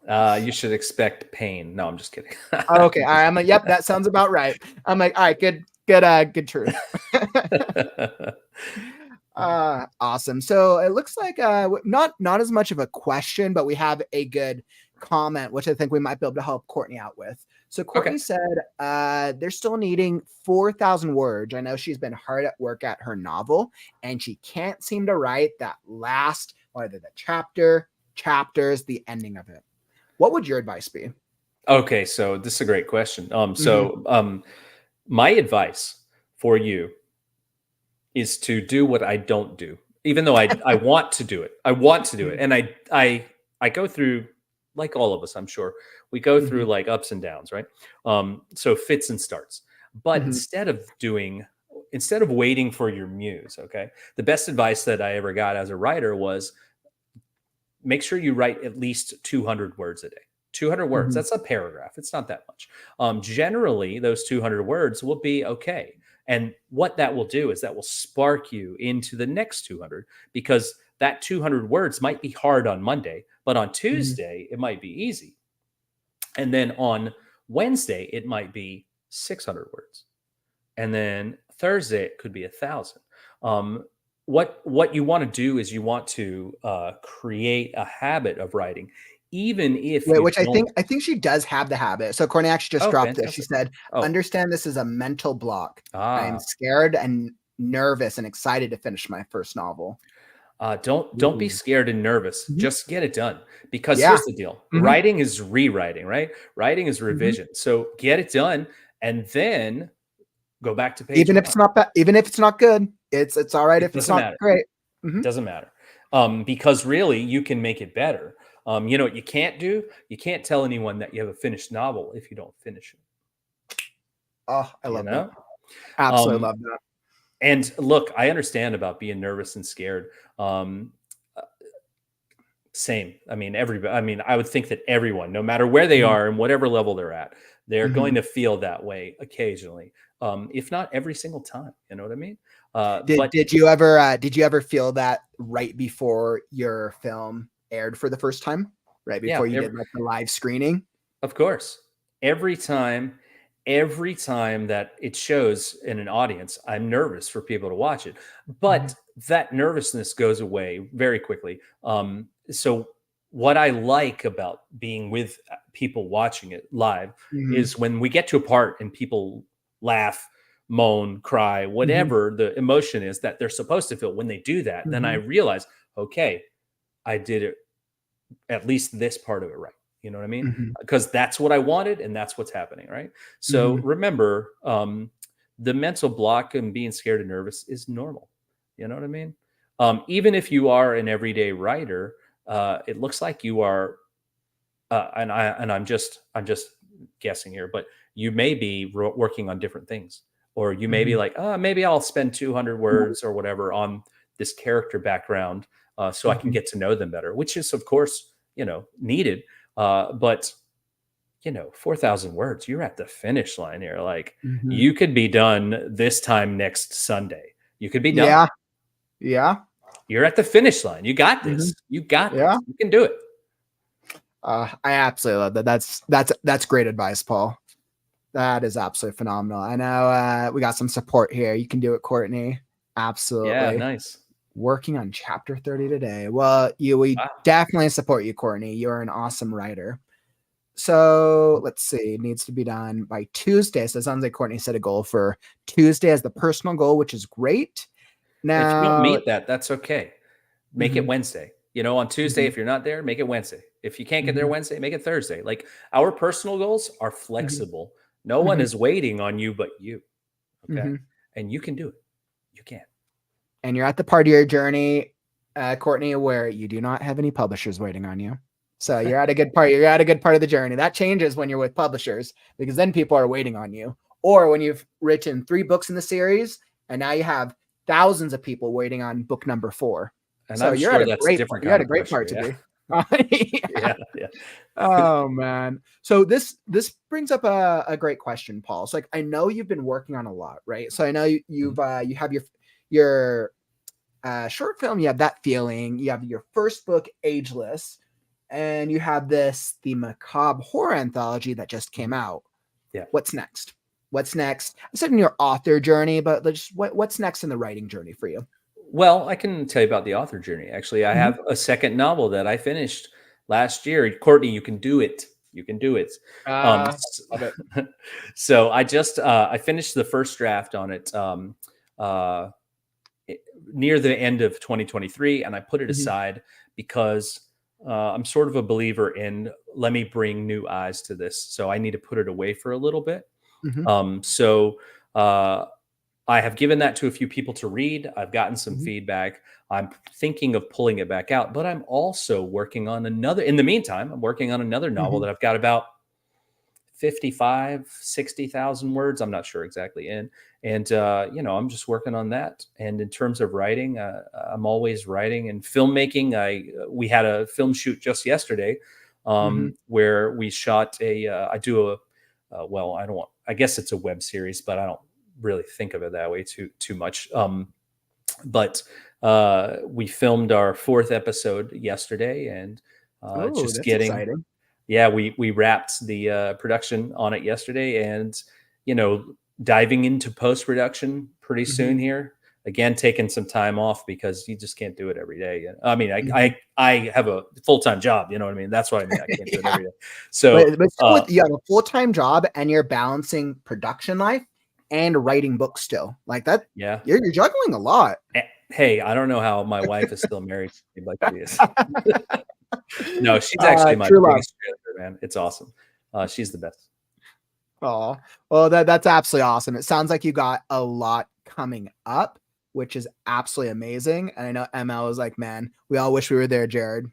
You should expect pain. No, I'm just kidding. Okay. All right. I'm like, yep, that sounds about right. I'm like, all right, good truth. Awesome. So it looks like not as much of a question, but we have a good comment, which I think we might be able to help Courtney out with. So Courtney said they're still needing 4,000 words. I know she's been hard at work at her novel, and she can't seem to write that last, whether the chapters, the ending of it. What would your advice be? Okay, so this is a great question. My advice for you is to do what I don't do, even though I want to do it. I want to do it. And I go through, like all of us, I'm sure, we go through like ups and downs, right? So fits and starts. But instead of waiting for your muse, okay, the best advice that I ever got as a writer was make sure you write at least 200 words a day. 200 words, that's a paragraph. It's not that much. Generally, those 200 words will be okay. And what that will do is that will spark you into the next 200, because that 200 words might be hard on Monday, but on Tuesday, it might be easy. And then on Wednesday, it might be 600 words. And then Thursday, it could be 1,000. What you want to do is you want to create a habit of writing, even if Wait, you which don't, I think she does have the habit. So Courtney actually just oh, dropped this. She fantastic. said, Oh, understand this is a mental block. I am ah, scared and nervous and excited to finish my first novel. don't be Ooh. scared and nervous. Mhm. Just get it done. Because Yeah. here's the deal: Mhm. writing is rewriting, right? Writing is Mhm. revision. So get it done, and then go back to page Even if one. it's not bad, even if it's not good, it's all right It if it's doesn't not matter. great. It Mhm. doesn't matter. Because really, you can make it better. You know what you can't do? You can't tell anyone that you have a finished novel if you don't finish it. Oh, I You love that. know? Absolutely Um, love that. and look, I understand about being nervous and scared. Uh, Same. I mean, everybody. I mean, I would think that everyone, no matter where they Mhm. are and whatever level they're at, they're going Mhm. to feel that way occasionally, if not every single time. You know what I mean? Did But did you ever feel that right before your film aired for the first time? Right yeah, before you did like the live screening? of course, every time, every time that it shows in an audience, I'm nervous for people to watch it. But that nervousness goes away very quickly. So what I like about being with people watching it live Mhm. is when we get to a part and people laugh, moan, cry, Mhm. whatever the emotion is that they're supposed to feel. When they do that, then I Mhm. realize, okay, I did it, at least this part of it right. You know what I mean? Mhm. Because that's what I wanted and that's what's happening, right? So Mhm. remember, the mental block and being scared and nervous is normal. You know what I mean? Even if you are an everyday writer, it looks like you are, I'm just guessing here, but you may be working on different things, or you may be Mhm. like, maybe I'll spend 200 words or whatever on this character background, so I can Mhm. get to know them better, which is of course, needed. But 4,000 words, you're at the finish line here. Like, Mhm. you could be done this time next Sunday. You could be done. Yeah. Yeah. You're at the finish line. You got Mhm. this. You got Yeah. this. You can do it. I absolutely love that. That's great advice, Paul. That is absolutely phenomenal. I know we got some support here. You can do it, Courtney. Yeah, Absolutely. nice. Working on chapter 30 today. Well, we Wow. definitely support you, Courtney. You're an awesome writer. So let's see, it needs to be done by Tuesday. So it sounds like Courtney set a goal for Tuesday as the personal goal, which is great. If you don't Now, meet that, that's okay. Make it Mhm. Wednesday. On Tuesday, Mhm. if you're not there, make it Wednesday. If you can't get there Mhm. Wednesday, make it Thursday. Like, our personal goals are Mhm. flexible. No one Mhm. is waiting on you but you. Okay. Mhm. And you can do it. You can. And you're at the part of your journey, Courtney, where you do not have any publishers waiting on you. So you're at a good part. You're at a good part of the journey. That changes when you're with publishers, because then people are waiting on you. Or when you've written 3 books in the series and now you have thousands of people waiting on book number 4. And So I'm you're at sure a that's great different you're at kind a of great pressure. part to Yeah. be. Yeah. Yeah. Oh man. So this brings up a great question, Paul. So like, I know you've been working on a lot, right? So I know you have your short film, you have That Feeling, you have your first book, Ageless, and you have the macabre horror anthology that just came out. Yeah. What's next? What's next? I said in your author journey, but just what's next in the writing journey for you? Well, I can tell you about the author journey. Actually, I Mhm. have a second novel that I finished last year. Courtney, you can do it. You can do it. Love it. So I finished the first draft on it uh, near the end of 2023, and I put it Mhm. aside because I'm sort of a believer in, let me bring new eyes to this. So I need to put it away for a little bit. Mhm. So I have given that to a few people to read. I've gotten some Mhm. feedback. I'm thinking of pulling it back out, but I'm also working on another. In the meantime, I'm working on another novel Mhm. that I've got about 60,000 words. I'm not sure exactly in. And, I'm just working on that. And in terms of writing, I'm always writing and filmmaking. We had a film shoot just yesterday Mhm. where we shot I guess it's a web series, but I don't really think of it that way too much. But we filmed our 4th episode yesterday, and Oh, just that's exciting. yeah, we wrapped the production on it yesterday, and diving into post production pretty soon Mhm. here. again, taking some time off because you just can't do it every day. I mean, I have a full-time job, you know what I mean? That's what I mean. I can't do it every day. So but still you have a full-time job and you're balancing production life and writing books still like that. Yeah. You're juggling a lot. Hey, I don't know how my wife is still married to me like she is. No, she's actually my biggest cheerleader, man. It's awesome. She's the best. Oh, well, that's absolutely awesome. It sounds like you got a lot coming up, which is absolutely amazing. And I know ML is like, man, we all wish we were there, Jared.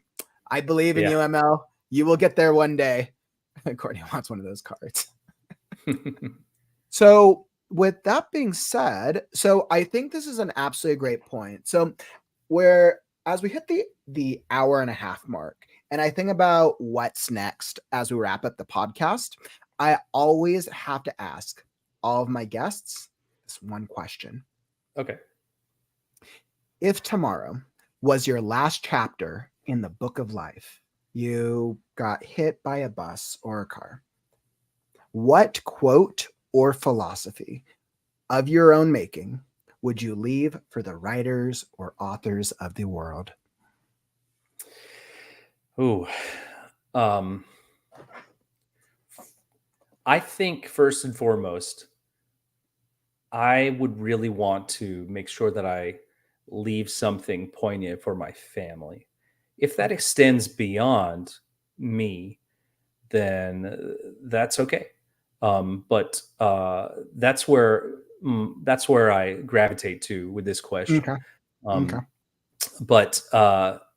I believe in you, ML. You will get there one day. Courtney wants one of those cards. So with that being said, so I think this is an absolutely great point. So as we hit the hour and a half mark, and I think about what's next as we wrap up the podcast, I always have to ask all of my guests this one question. Okay. If tomorrow was your last chapter in the book of life, you got hit by a bus or a car, what quote or philosophy of your own making would you leave for the writers or authors of the world? Ooh, I think first and foremost, I would really want to make sure that I leave something poignant for my family. If that extends beyond me, then that's okay. But that's where I gravitate to with this question. Okay. But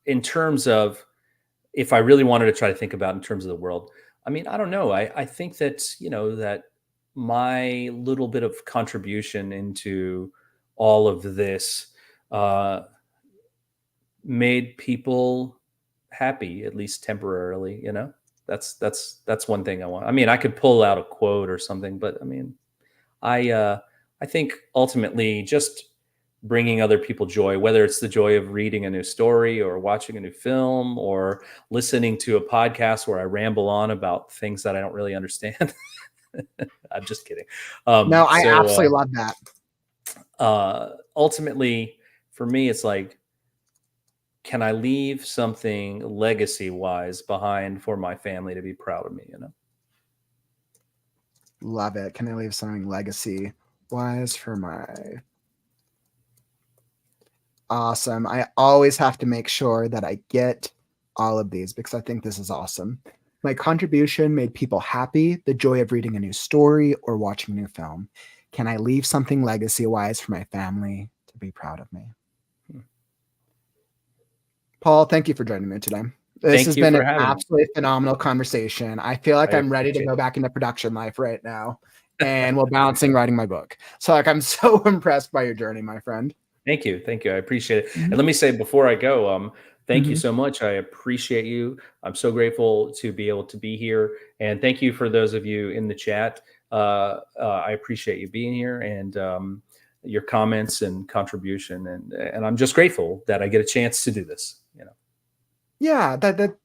in terms of if I really wanted to try to think about in terms of the world, I mean, I don't know. I think that, that my little bit of contribution into all of this made people happy, at least temporarily, that's one thing I want. I mean, I could pull out a quote or something, but I mean, I think ultimately just bringing other people joy, whether it's the joy of reading a new story or watching a new film or listening to a podcast where I ramble on about things that I don't really understand. I'm just kidding. No, I absolutely love that. Ultimately, for me, it's like, can I leave something legacy-wise behind for my family to be proud of me, Love it. Can I leave something legacy-wise for my... Awesome. I always have to make sure that I get all of these because I think this is awesome. My contribution made people happy, the joy of reading a new story or watching a new film. Can I leave something legacy-wise for my family to be proud of me? Paul, thank you for joining me today. This has been an absolutely phenomenal conversation. I feel like I'm ready to go back into production life right now and while balancing writing my book. So I'm so impressed by your journey, my friend. Thank you. I appreciate it. And let me say before I go, thank you so much. I appreciate you. I'm so grateful to be able to be here. And thank you for those of you in the chat. I appreciate you being here and your comments and contribution. And I'm just grateful that I get a chance to do this. Yeah,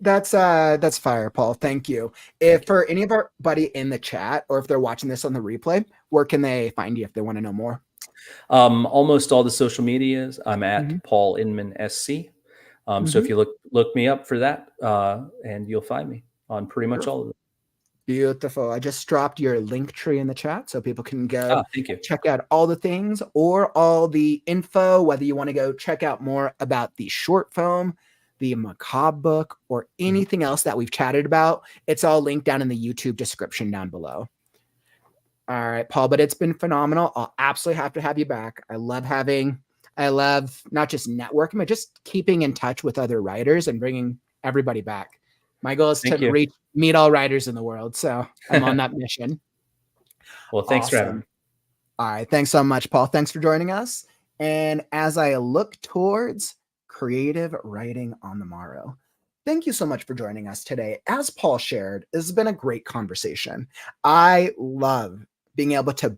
that's fire, Paul. Thank you. If for any of our buddy in the chat or if they're watching this on the replay, where can they find you if they want to know more? Almost all the social medias. I'm at Paul Inman SC. So if you look me up for that, and you'll find me on pretty much all of them. Beautiful. I just dropped your link tree in the chat so people can go thank you. Check out all the things or all the info, whether you want to go check out more about the short film, the macabre book, or anything else that we've chatted about. It's all linked down in the YouTube description down below. All right, Paul, but it's been phenomenal. I'll absolutely have to have you back. I love not just networking, but just keeping in touch with other writers and bringing everybody back. My goal is to meet all writers in the world. So I'm on that mission. Well, thanks for having me. All right. Thanks so much, Paul. Thanks for joining us. And as I look towards creative writing on the morrow, thank you so much for joining us today. As Paul shared, this has been a great conversation. I love being able to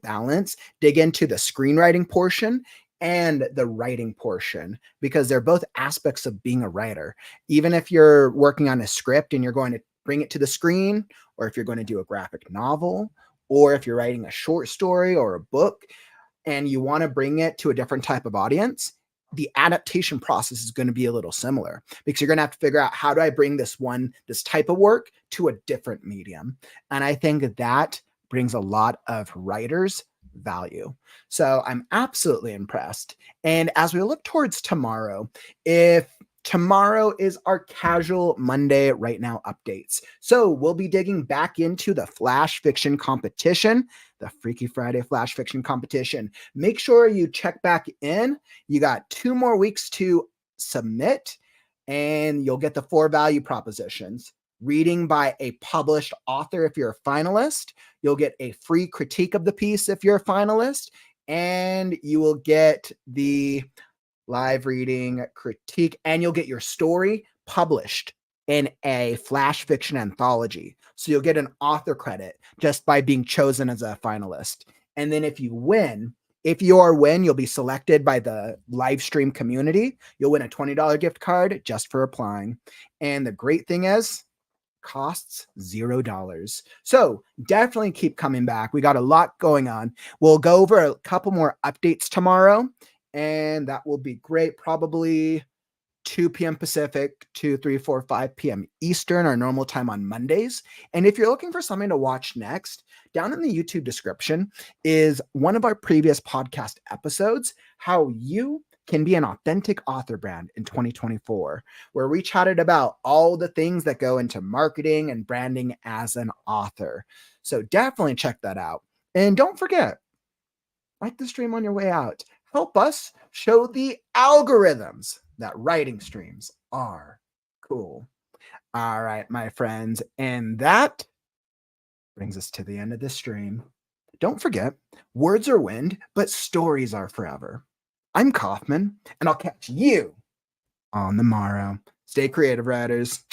dig into the screenwriting portion and the writing portion, because they're both aspects of being a writer. Even if you're working on a script and you're going to bring it to the screen, or if you're going to do a graphic novel, or if you're writing a short story or a book, and you want to bring it to a different type of audience, the adaptation process is going to be a little similar, because you're going to have to figure out, how do I bring this type of work to a different medium? And I think that brings a lot of writers value. So I'm absolutely impressed. And as we look towards tomorrow, if tomorrow is our casual Monday right now updates. So we'll be digging back into the flash fiction competition, the Freaky Friday flash fiction competition. Make sure you check back in. You got 2 more weeks to submit, and you'll get the 4 value propositions. Reading by a published author if you're a finalist. You'll get a free critique of the piece if you're a finalist, and you will get the live reading critique, and you'll get your story published in a flash fiction anthology. So you'll get an author credit just by being chosen as a finalist. And then if you win, you'll be selected by the live stream community. You'll win a $20 gift card just for applying. And the great thing is, costs $0. So definitely keep coming back. We got a lot going on. We'll go over a couple more updates tomorrow, and that will be great. Probably 2 p.m. Pacific, 2, 3, 4, 5 p.m. Eastern, our normal time on Mondays. And if you're looking for something to watch next, down in the YouTube description is one of our previous podcast episodes, how you can be an authentic author brand in 2024, where we chatted about all the things that go into marketing and branding as an author. So definitely check that out. And don't forget, like the stream on your way out. Help us show the algorithms that writing streams are cool. All right, my friends. And that brings us to the end of this stream. Don't forget, words are wind, but stories are forever. I'm Kauffman, and I'll catch you on the morrow. Stay creative, writers.